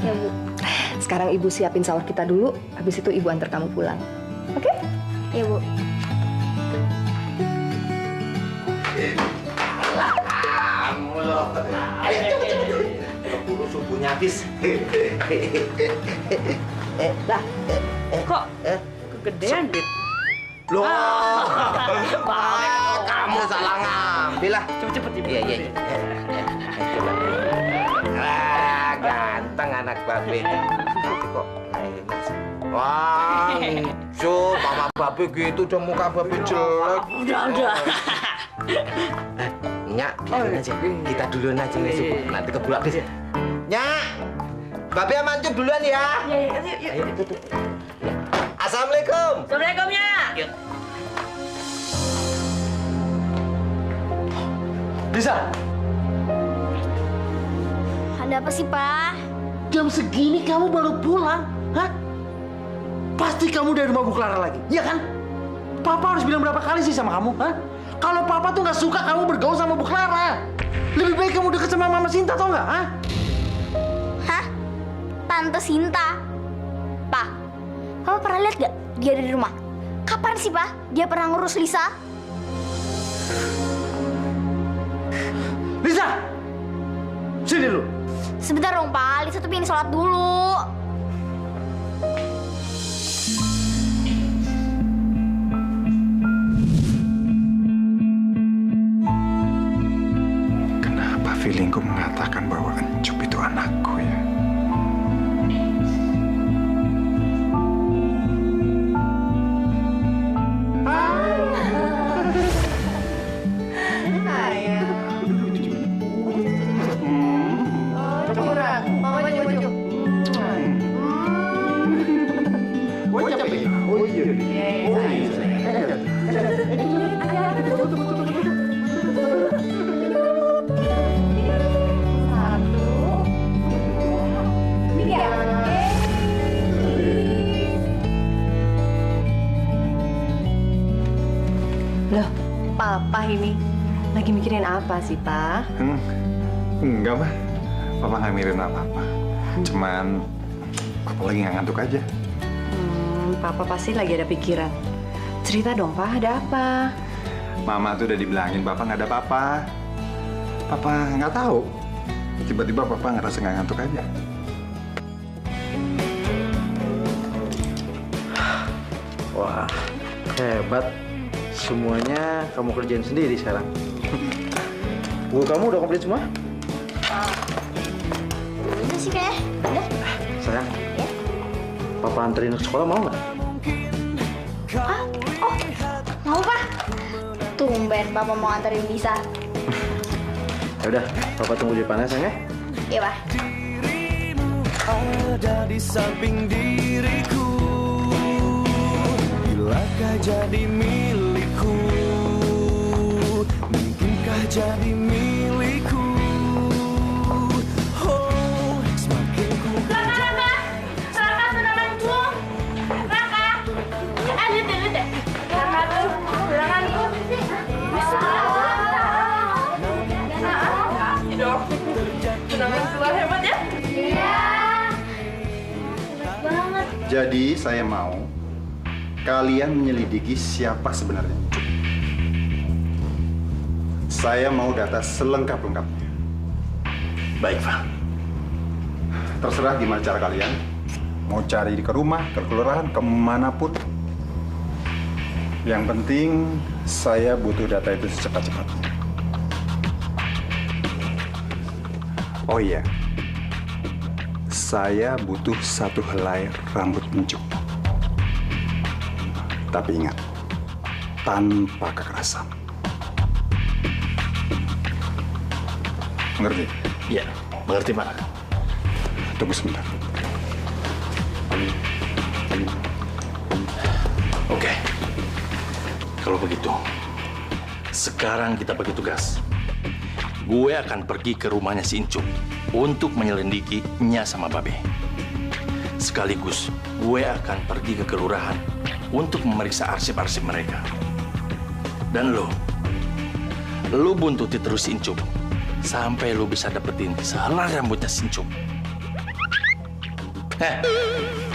Ya, Bu. Sekarang ibu siapin sahur kita dulu, habis itu ibu antar kamu pulang. Oke? Iya, Bu. Kamu loh. Ayo cepet. Keburu subuhnya habis. Kok kegedean? Loh. Kamu salah ngambil lah. Cepet. Iya. Wah, ganteng anak babe. Tapi kok nggak enak sih. Wah, lucu. Mama babe gitu udah muka babe jelek. Udah. Nyak, biarin aja. Kita duluan aja nggak suka. Nanti keburu habis. Nyak, Babe sama Ancup duluan ya. Iya, yuk. Assalamualaikum. Assalamualaikum ya. Yuk. Lisa. Ada apa sih, Pak? Jam segini kamu baru pulang, hah? Pasti kamu dari rumah Bu Clara lagi, iya kan? Papa harus bilang berapa kali sih sama kamu, hah? Kalau Papa tuh nggak suka kamu bergaul sama Bu Clara. Lebih baik kamu deket sama Mama Sinta, tau nggak, hah? Hah? Tante Sinta? Pak, Papa pernah lihat gak dia ada di rumah? Kapan sih, Pak? Dia pernah ngurus Lisa? Lisa! Sini dulu. Sebentar dong, Pak. Lisa tuh pengen sholat dulu. Kenapa feelingku mengatakan bahwa Ancup itu anakku ya? Loh, Papa ini lagi mikirin apa sih, Pak? Enggak, Pak. Papa nggak mikirin apa-apa. Cuman Papa lagi nggak ngantuk aja. Papa pasti lagi ada pikiran. Cerita dong, Pak, ada apa? Mama tuh udah dibilangin Papa nggak ada apa-apa. Papa nggak tahu. Tiba-tiba Papa ngerasa nggak ngantuk aja. Wah, hebat. Semuanya kamu kerjain sendiri sekarang. Buku kamu udah komplit semua? Udah sih kayaknya. Udah. Sayang, Papa anterin ke sekolah mau nggak? Oh, mau, Pak? Tumben Papa mau anterin Lisa. Ya udah, Papa tunggu di depan ya, sayang ya. Iya, Pak. Ada di samping diriku, bilakah jadi milikku, mungkinkah jadi milikku. Oh, semakin ku Raka sudah langsung. Raka, lihat deh. Raka tuh, silakan tuh. Dong, tunangan keluar hebat ya? Iya. Banget. Jadi saya mau kalian menyelidiki siapa sebenarnya Ancup. Saya mau data selengkap-lengkapnya. Baik, Pak. Terserah gimana cara kalian. Mau cari ke rumah, ke kelurahan, kemanapun. Yang penting saya butuh data itu secepat-cepatnya. Oh iya, saya butuh 1 helai rambut Ancup. Tapi ingat, tanpa kekerasan. Mengerti? Iya, mengerti, Pak. Tunggu sebentar. Oke. Kalau begitu, sekarang kita bagi tugas. Gue akan pergi ke rumahnya si Incup untuk menyelidiki Nya sama Babe. Sekaligus, gue akan pergi ke kelurahan untuk memeriksa arsip-arsip mereka. Dan lo buntuti terus si Incup sampai lo bisa dapetin sehelai rambutnya si Incup.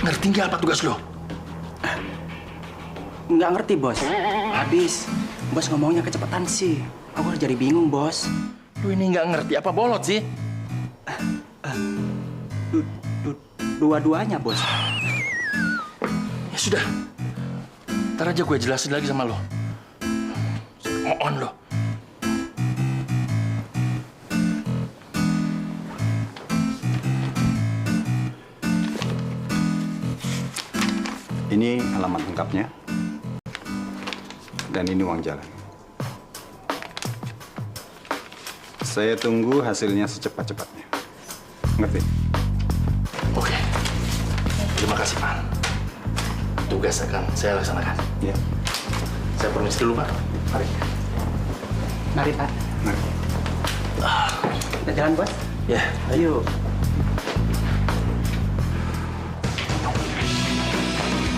Ngerti nggak apa tugas lo? Nggak ngerti, Bos. Habis, Bos ngomongnya kecepatan sih. Aku udah jadi bingung, Bos. Lu ini nggak ngerti apa bolot sih? Dua-duanya, Bos. Ya sudah. Ntar aja gue jelasin lagi sama lo. On lo. Ini alamat lengkapnya. Dan ini uang jalan. Saya tunggu hasilnya secepat-cepatnya. Ngerti? Terima kasih, Pak. Tugas akan saya laksanakan. Ya. Saya permisi dulu, Pak. Mari. Mari, Pak. Mari. Kita jalan, Bos. Ya. Ayo.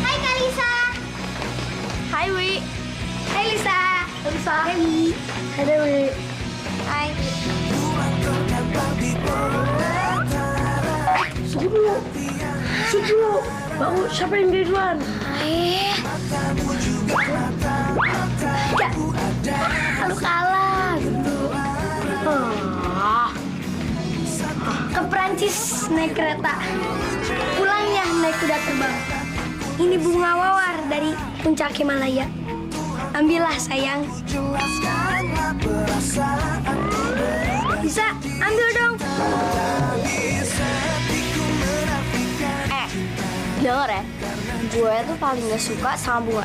Hai Kak Lisa. Hai Wi. Hai Lisa. Lisa. Hai Wi. Hai Dewi. Hai. Suku dulu. Suku dulu. Baru siapa yang dari duluan? Ya. Lu kalah gitu. Ke Prancis naik kereta. Pulang ya naik kuda terbang. Ini bunga mawar dari puncak Himalaya. Ambillah sayang. Bisa ambil dong. Denger ya, gue tuh paling gak suka sama bunga.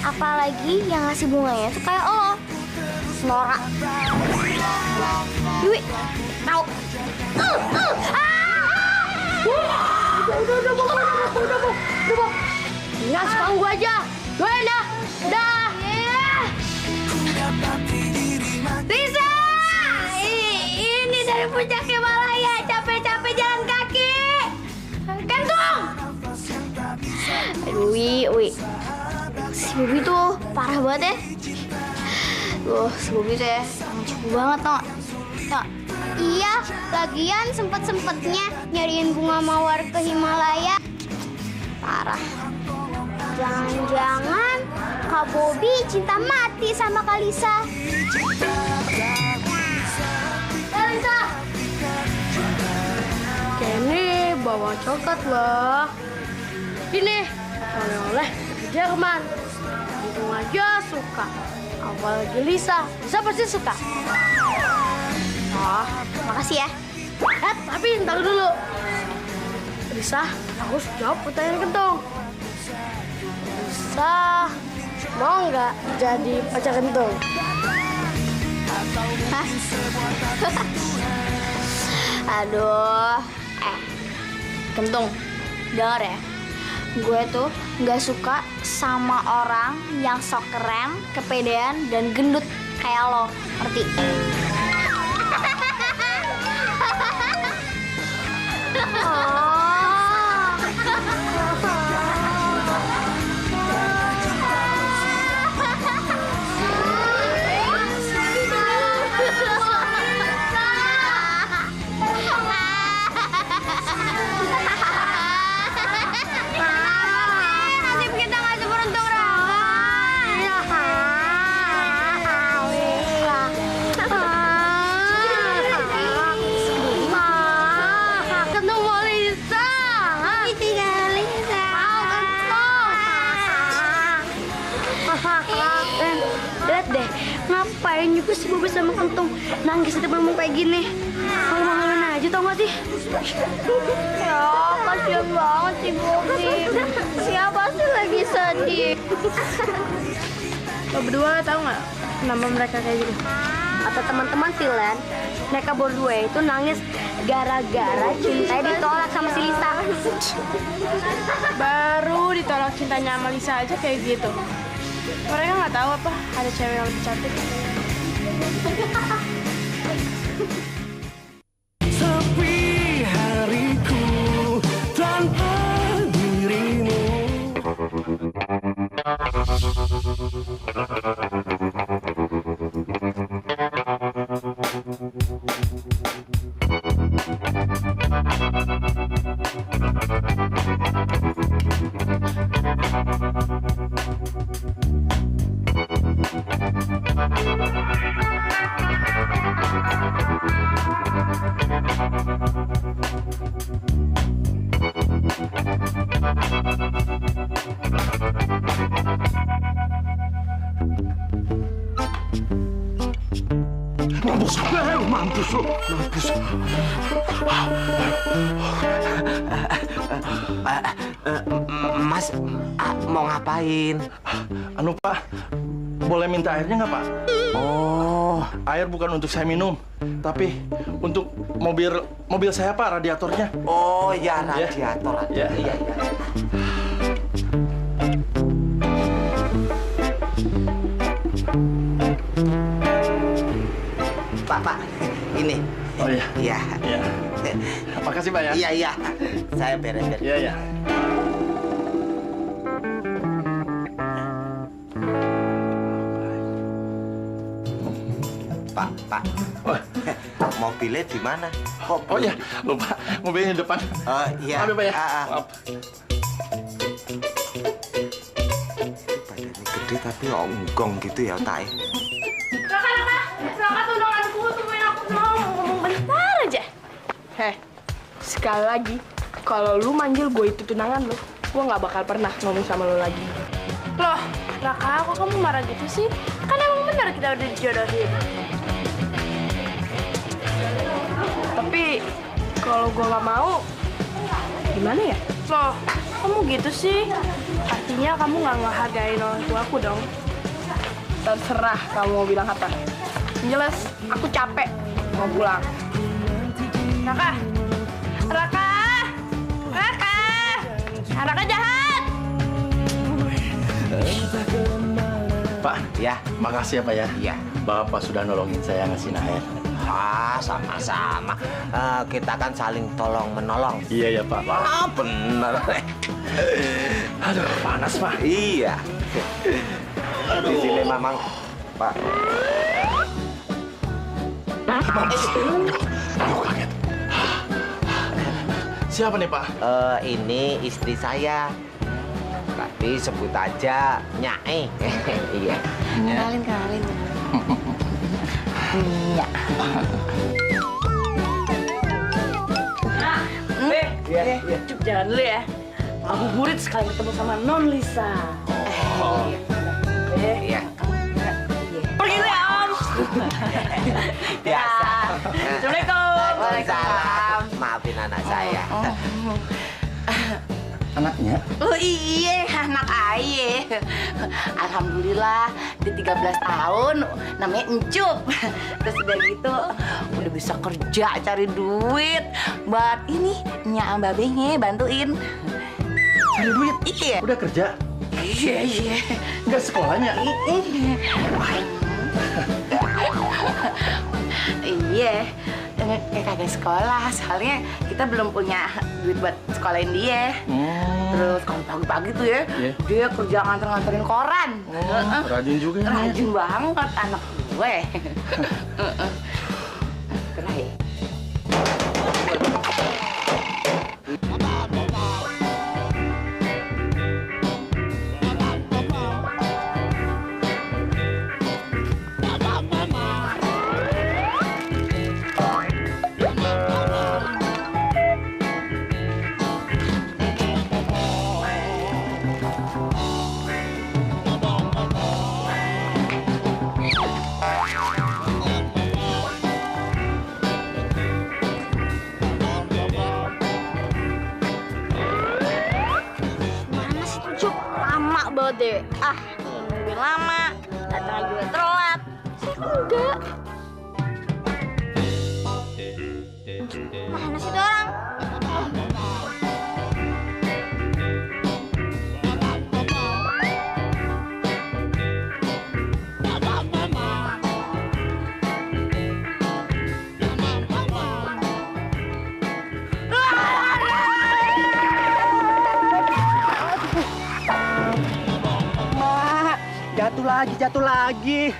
Apalagi yang ngasih bunganya tuh kayak lo, Nora. Yui, tau. Udah, Bob. Nggak suka gue aja. Doain dah. Dah. Lisa! Ini dari puncak Himalaya, capek-capek jalan kaki. Gantung! Aduh, Wi. Si Bobi tuh parah banget ya. Si Bobi tuh ya, cukup banget tau gak? Iya, lagian sempet-sempetnya nyariin bunga mawar ke Himalaya. Parah. Jangan-jangan Kak Bobi cinta mati sama Kak Lisa. Lisa. Kenny bawa coklat loh. Ini oleh-oleh Jerman. Untung aja suka. Apalagi Lisa pasti suka. Oh, makasih ya. Tapi ntar dulu. Lisa harus jawab pertanyaan Gentong. Lisa mau nggak jadi pacar Gentong? Hah? Aduh, Gentong, denger ya. Gue tuh nggak suka sama orang yang sok keren, kepedean, dan gendut kayak lo, ngerti? Nasib kita nggak seberuntung Lihat deh, ngapain juga si Bobi sama Kentong nangis di depan kayak gini. Malu-maluin aja tau gak sih? Ya, kasihan banget si Bobi. Siapa sih lagi sedih? Lo berdua tau gak kenapa mereka kayak gitu? Kata teman-teman sih, Len, mereka berdua itu nangis gara-gara cintanya ditolak sama si Lisa. Baru ditolak cintanya sama Lisa aja kayak gitu. Mereka nggak tahu apa ada cewek yang lebih cantik. Sepi hariku tanpa dirimu. Mampus lu. Mas, mau ngapain? Anu Pak, boleh minta airnya nggak, Pak? Oh, air bukan untuk saya minum, tapi untuk mobil saya, Pak, radiatornya. Oh ya, radiator. Ya. Iya. Pak, ini. Oh iya. Iya. Iya. Makasih, Pak ya. Iya. Saya beres. Iya. Pak. Mobilnya di mana? Oh ya, lupa. Mobilnya di depan. Oh iya. Aduh, Pak ya. Maaf. Badannya gede tapi onggong gitu ya, Tay. Raka tolong aku, tungguin aku mau ngomong bentar aja. Sekali lagi, kalau lu manggil gue itu tunangan lu, gue nggak bakal pernah ngomong sama lu lagi. Loh, Raka, kok kamu marah gitu sih? Kan emang benar kita udah dijodohin. Tapi kalau gue nggak mau, gimana ya? Loh, kamu gitu sih? Artinya kamu nggak ngehargain orang tua aku dong. Terserah kamu mau bilang apa. Jelas, aku capek mau pulang. Raka jahat. Pak, ya. Makasih ya, Pak ya. Iya. Bapak sudah nolongin saya ngasihin air. Sama-sama. Kita kan saling tolong menolong. Iya ya, Pak. Wah, bener. Aduh, panas, Pak. Iya. Di sini memang, Pak. Aduh, kaget. Siapa nih, Pak? Ini istri saya. Tapi sebut aja Nyai. Iya. Kenalin. Iya. Cuk, jangan dulu ya. Ngabuburit sekali ketemu sama Non Lisa. Iya. Pergi dulu ya, Om. Biasa. Assalamualaikum. Waalaikumsalam. Maafin anak saya. Anaknya? Oh iya, anak Aye. Alhamdulillah, di 13 tahun, namanya Encup. Terus udah gitu, udah bisa kerja, cari duit. Buat ini, Nya Babenya bantuin. Cari duit? Iya. Udah kerja? Iya. Nggak sekolahnya? Iya. Kagak sekolah, soalnya kita belum punya duit buat sekolahin dia. Terus kalau pagi-pagi tuh ya, dia kerja nganter-nganterin koran. Rajin juga ya. Rajin banget anak gue. Kena ya? Deh. Nungguin lama, datang juga telat. Enggak. Mana sih tuh orang? Jatuh lagi.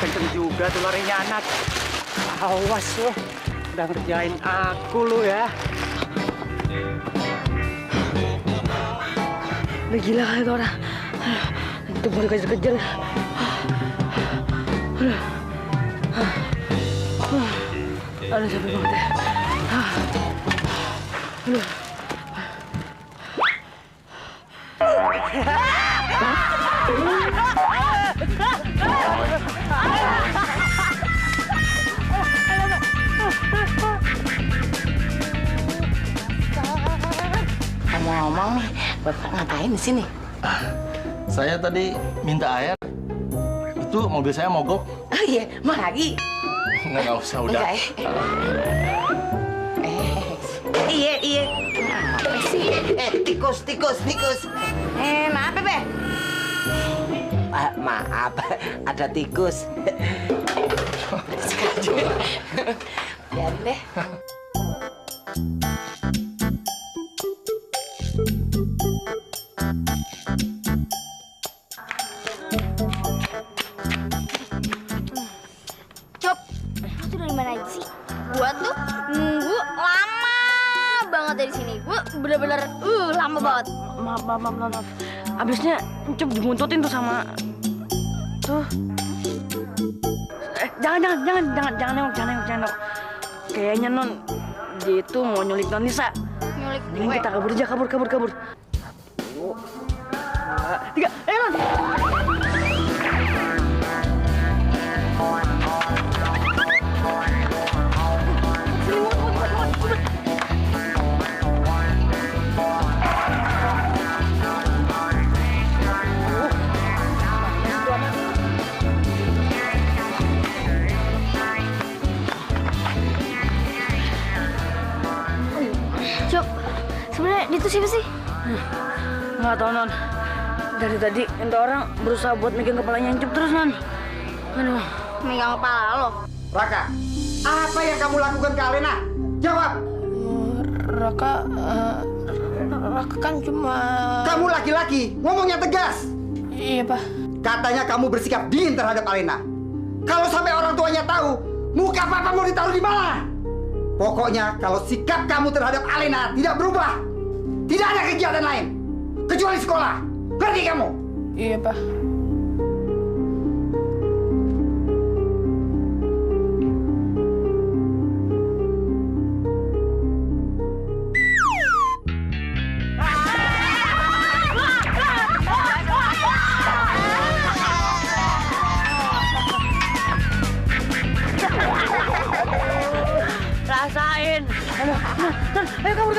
Kenceng juga tuh larinya anak. Awas lo, udah ngerjain aku lo ya. Udah gila kali itu orang. Itu mau dikejar-kejar. Aduh, capek banget ya. Aduh. Ngomong-ngomong nih, Bapak ngapain di sini? Saya tadi minta air. Tuh, mobil saya mogok. Oh iya, mau lagi? Nggak usah, udah. Enggak, iya. Apa sih? Tikus. Kenapa, Be? Maaf, ada tikus. Biarin deh. Cop, lu tuh dari mana aja sih? Gua tuh nunggu lama banget dari sini. Gua bener-bener lama banget. Maaf. Abisnya Encep dimuntutin tuh sama tuh. Jangan nengok. Kayaknya Non dia itu mau nyulik Non Lisa. Nyulik Mending gue. kita kabur aja, kabur. 2, 3, ayo Non. Cop, sebenarnya dia tuh siapa sih? Nggak tahu Non. Dari tadi ada orang berusaha buat megang kepalanya Encep terus Non. Aduh. Megang kepala lo. Raka, apa yang kamu lakukan ke Alena? Jawab. Raka kan cuma... Kamu laki-laki, ngomongnya tegas. Iya, Pak. Katanya kamu bersikap dingin terhadap Alena. Kalau sampai orang tuanya tahu, muka papa mau ditaruh di mana? Pokoknya kalau sikap kamu terhadap Alena tidak berubah, tidak ada kegiatan lain kecuali sekolah. Ngerti kamu? Iya, Pak. Rasain. Ayo kabur.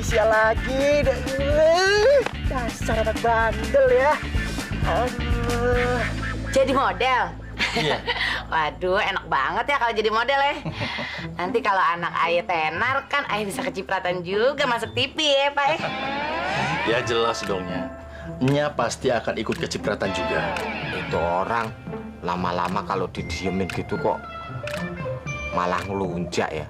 Sial lagi. Dasar anak bandel ya. Aduh. Jadi model? Iya. Waduh, enak banget ya kalau jadi model ya. Nanti kalau anak ayah tenar kan ayah bisa kecipratan juga masuk TV ya, Pak. Ya jelas dongnya. Nya pasti akan ikut kecipratan juga. Itu orang lama-lama kalau didiemin gitu kok malah ngelunjak ya.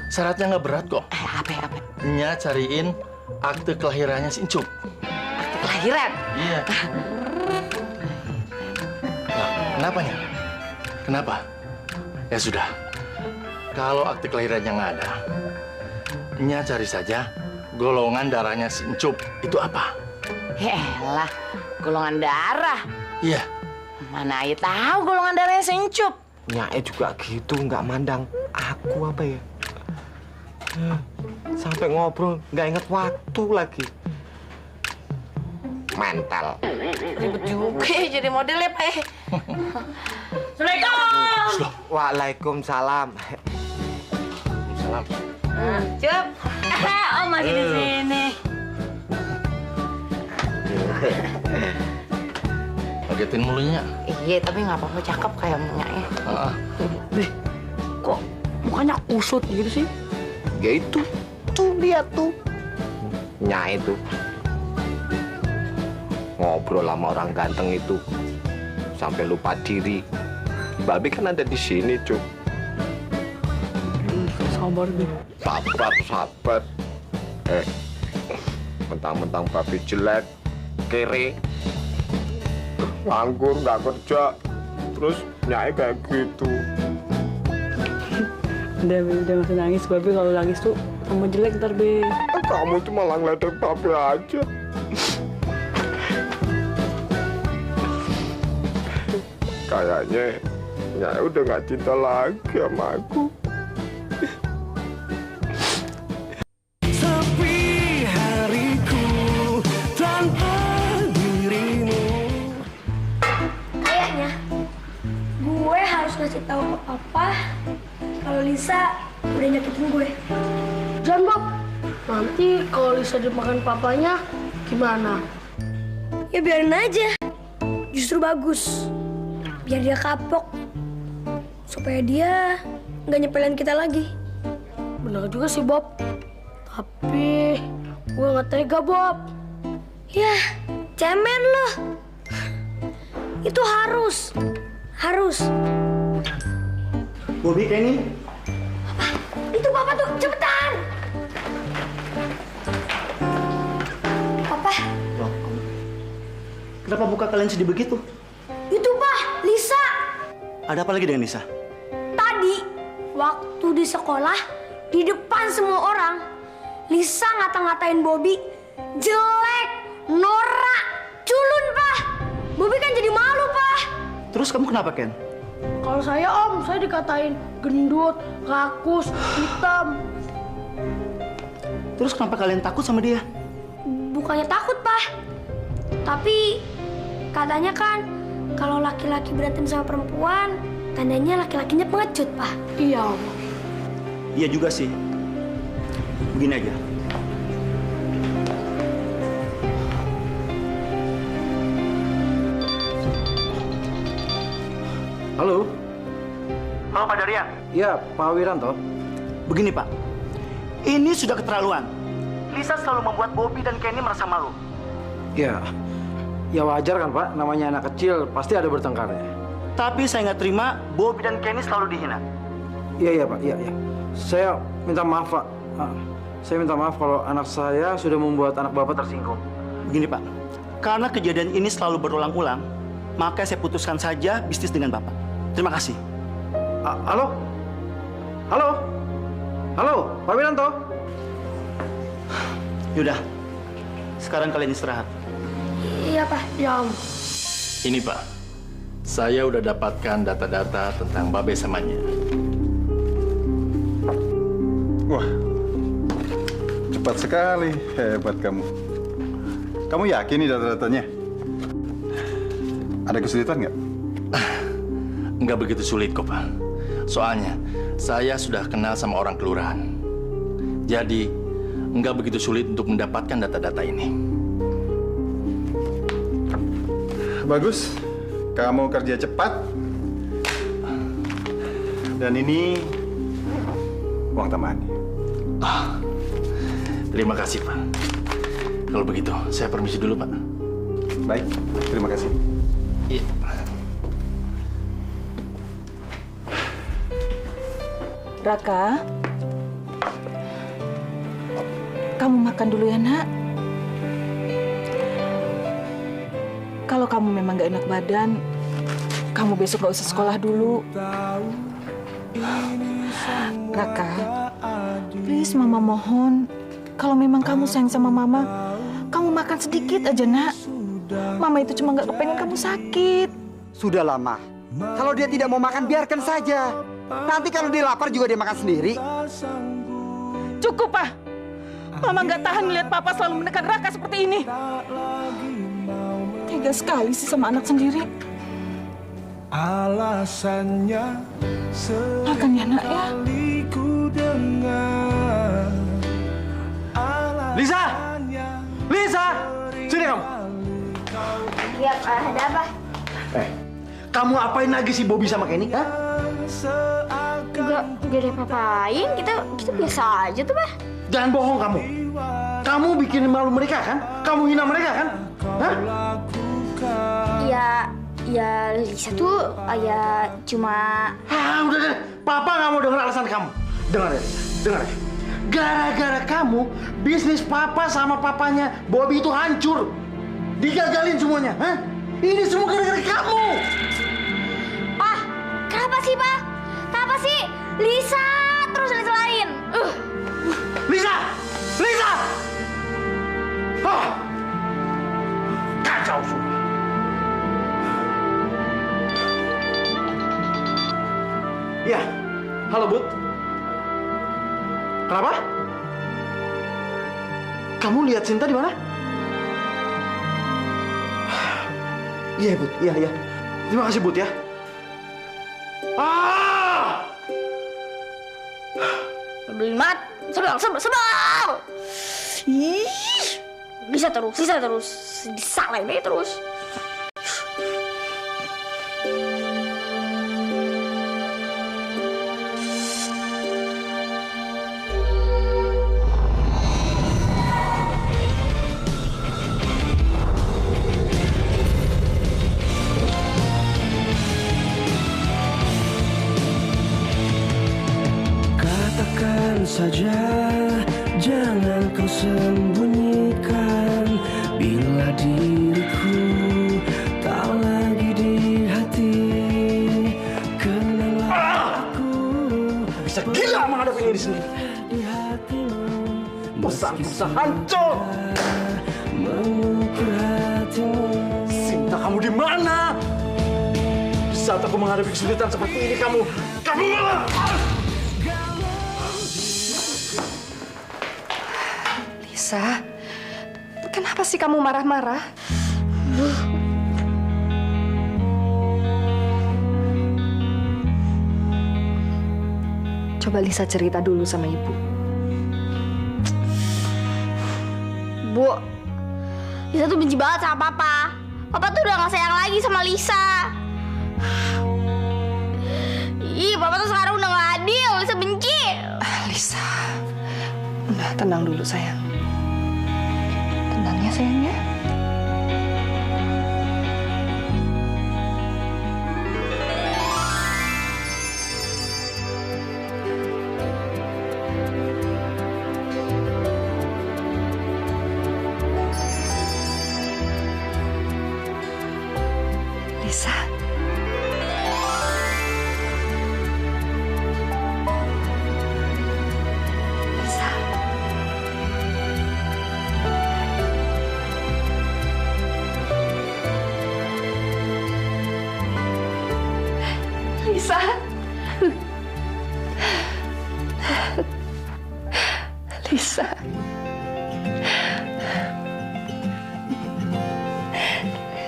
Syaratnya nggak berat kok. Apa? Nya cariin akte kelahirannya si Encup. Akte kelahiran? Iya. Nah, kenapa Nya? Kenapa? Ya sudah. Kalau akte kelahirannya nggak ada, Nya cari saja golongan darahnya si Encup itu apa? Yaelah, golongan darah. Iya. Mana ayah tahu golongan darahnya si Encup? Nyai juga gitu, nggak mandang aku apa ya. Sampai ngobrol nggak inget waktu lagi. Mental. Ribet juga ya jadi model ya, Pak. Assalamualaikum. Waalaikumsalam. Salam. Cup. Oh, masih di sini. Kagetin mulunya. Iya, tapi nggak apa-apa, cakep kayak Nyai. Kok mukanya kusut gitu sih? Ya itu, tuh lihat tuh. Nyai itu ngobrol sama orang ganteng itu sampai lupa diri. Babi kan ada di sini, Cuk. Sabar deh. Sabar. Mentang-mentang babi jelek, kere, nganggur, nggak kerja, terus Nyai kayak gitu. Udah nggak usah nangis, Babi. Kalau nangis tuh kamu jelek ntar, Be. Kamu cuma ngeledek Babi aja. Kayaknya Nyai udah nggak cinta lagi sama aku. Sepi hariku tanpa dirimu. Kayaknya gue harus ngasih tahu ke papa kalau Lisa udah nyakitin gue. Jangan, Bob. Nanti kalau Lisa dimakan papanya, gimana? Ya biarin aja. justru bagus. Biar dia kapok. Supaya dia nggak nyepelin kita lagi. Bener juga sih, Bob. Tapi gue nggak tega, Bob. Yah, cemen loh. Itu harus. Bobby, Kenny. Itu Papa tuh, cepetan. Papa, Kenapa muka kalian sedih begitu? itu Pak, Lisa. Ada apa lagi dengan Lisa? Tadi, waktu di sekolah, di depan semua orang, Lisa ngata-ngatain Bobby jelek, norak, culun, Pak. Bobby kan jadi malu, Pak. Terus kamu kenapa, Ken? Kalau saya, Om, saya dikatain gendut, rakus, hitam. Terus kenapa kalian takut sama dia? Bukannya takut, Pak. Tapi katanya kan kalau laki-laki berantem sama perempuan, tandanya laki-lakinya pengecut, Pak. Iya, Om. Iya juga sih. Begini aja. Halo. Halo Pak Daryan. Iya, Pak Wiranto. Begini Pak, ini sudah keterlaluan. Lisa selalu membuat Bobby dan Kenny merasa malu. Ya wajar kan Pak, namanya anak kecil pasti ada bertengkarnya. Tapi saya nggak terima Bobby dan Kenny selalu dihina. Iya Pak, iya. Saya minta maaf Pak. Saya minta maaf kalau anak saya sudah membuat anak Bapak tersinggung. Begini Pak, karena kejadian ini selalu berulang-ulang, maka saya putuskan saja bisnis dengan Bapak. Terima kasih. Halo, Pak Wiranto. Yaudah, sekarang kalian istirahat. Iya, Pak. Ya, Om. Ini Pak, saya udah dapatkan data-data tentang Babe samanya. Wah, cepat sekali. Hebat kamu. Kamu yakin nih data-datanya? Ada kesulitan nggak? Nggak begitu sulit kok, Pak. Soalnya, saya sudah kenal sama orang kelurahan. Jadi, nggak begitu sulit untuk mendapatkan data-data ini. Bagus. Kamu kerja cepat. Dan ini uang tambahannya. Terima kasih, Pak. Kalau begitu, saya permisi dulu, Pak. Baik, terima kasih. Iya. Raka, kamu makan dulu ya, Nak. Kalau kamu memang gak enak badan, kamu besok gak usah sekolah dulu. Raka, please Mama mohon, kalau memang kamu sayang sama Mama, kamu makan sedikit aja, Nak. Mama itu cuma gak kepengen kamu sakit. Sudah lama. Kalau dia tidak mau makan, biarkan saja. Nanti kalau dia lapar juga dia makan sendiri. Cukup, Pak. Mama nggak tahan melihat Papa selalu menekan Raka seperti ini. Tega sekali sih sama anak sendiri. Alasannya makan ya, Nak ya. Lisa! Sini kamu. Iya, Pak. Ada apa? Kamu apain lagi si Bobby sama Kenny? Hah? Gak ada apa-apain. Kita biasa aja tuh, Pak. Jangan bohong kamu. Kamu bikin malu mereka kan? Kamu hina mereka kan? Hah? Ya Lisa tuh ya cuma... Udah deh. Papa nggak mau dengar alasan kamu. Dengar ya. Gara-gara kamu, bisnis Papa sama papanya Bobby itu hancur. Digagalin semuanya. Hah? Ini semua gara-gara kamu. Pak, kenapa sih, Pak? Kenapa sih Lisa terus disalahin? Lisa! Kacau semua. Ya, halo Bud. Kenapa? Kamu lihat Sinta di mana? Iya, Bud. Iya. Terima kasih, Bud ya. Sebel. Ih, bisa terus. Disalahin aja terus. saja, jangan kau sembunyikan. Bila diriku tak lagi di hati, kenanglah aku. Bisa gila menghadapi diri sendiri. Pesan-pesan hancur. Sinta, kamu di mana? Di saat aku menghadapi kesulitan seperti ini, kamu malah. Lisa, kenapa sih kamu marah-marah? Coba Lisa cerita dulu sama ibu. Bu, Lisa tuh benci banget sama Papa. Papa tuh udah gak sayang lagi sama Lisa. Ih, Papa tuh sekarang udah gak adil. Lisa benci. Lisa, udah tenang dulu sayang. Tenang ya sayangnya. Lisa. Lisa. Lisa. Lisa.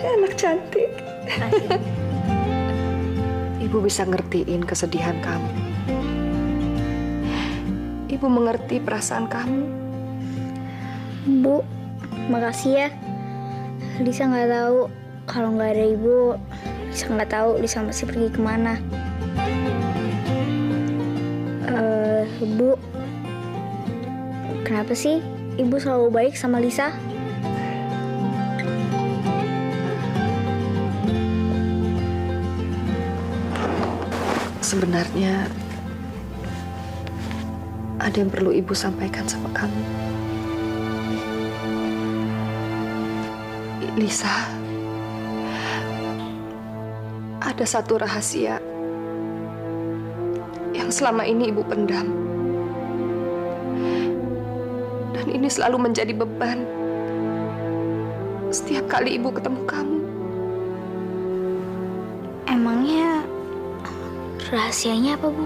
Anak cantik. Ibu bisa ngertiin kesedihan kamu. Ibu mengerti perasaan kamu. Bu, makasih ya. Lisa nggak tahu kalau nggak ada ibu. Lisa nggak tahu Lisa masih pergi kemana. Bu, kenapa sih ibu selalu baik sama Lisa? Sebenarnya ada yang perlu ibu sampaikan sama kamu. Lisa, ada satu rahasia yang selama ini ibu pendam. Dan ini selalu menjadi beban setiap kali ibu ketemu kamu. Emangnya rahasianya apa, Bu?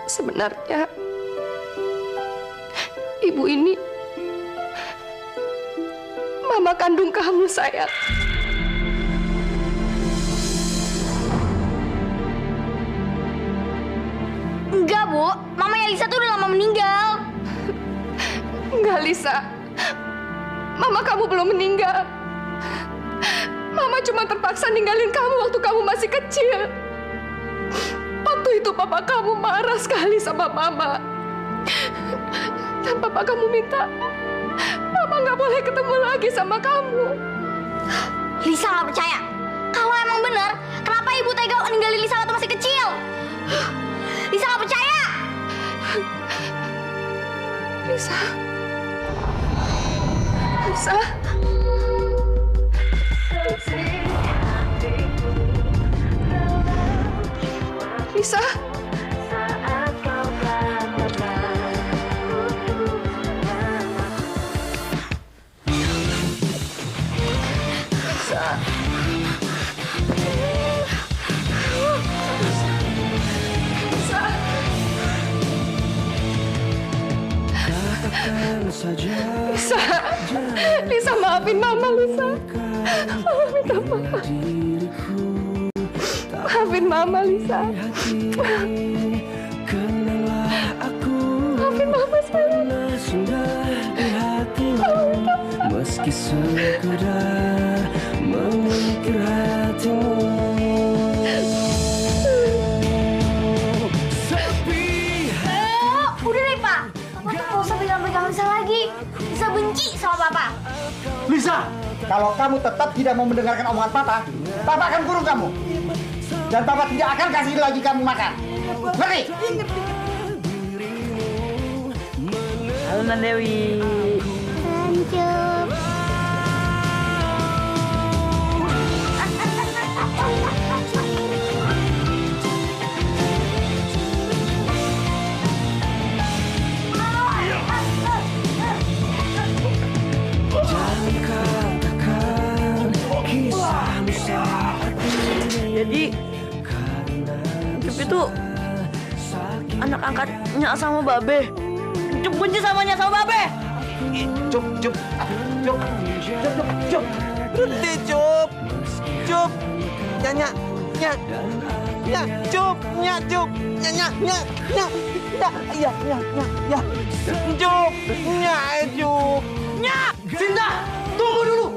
Sebenarnya ibu ini mama kandung kamu, sayang. Enggak, Bu. Mamanya Lisa tuh udah lama meninggal. Enggak, Lisa. Mama kamu belum meninggal. Mama cuma terpaksa ninggalin kamu waktu kamu masih kecil. Waktu itu papa kamu marah sekali sama mama. Dan papa kamu minta mama nggak boleh ketemu lagi sama kamu. Lisa nggak percaya. Kalau emang benar, kenapa ibu tega ninggalin Lisa waktu masih kecil? Lisa nggak percaya. Lisa. Lisa. Lisa. Lisa, Lisa maafin Mama, Lisa. Mama minta maaf. Maafin Mama, Lisa. Maafin Mama, sayang. Meski sekedar mengukir hatimu. Udah deh, Pak. Papa tuh gak usah pegang-pegang Lisa Kalau kamu tetap tidak mau mendengarkan omongan Papa, Papa akan kurung kamu. Dan Papa tidak akan kasih lagi kamu makan. Ngerti? Halo Nan Dewi. Anjum. Jadi Cup itu anak angkatnya sama Babe. Cup benci sama Babe. Cup. Berhenti, Cup. Cup. Nya. Cup. Cup. Nya. Ya. Cup. Cup. Nya. Sinta, tunggu dulu.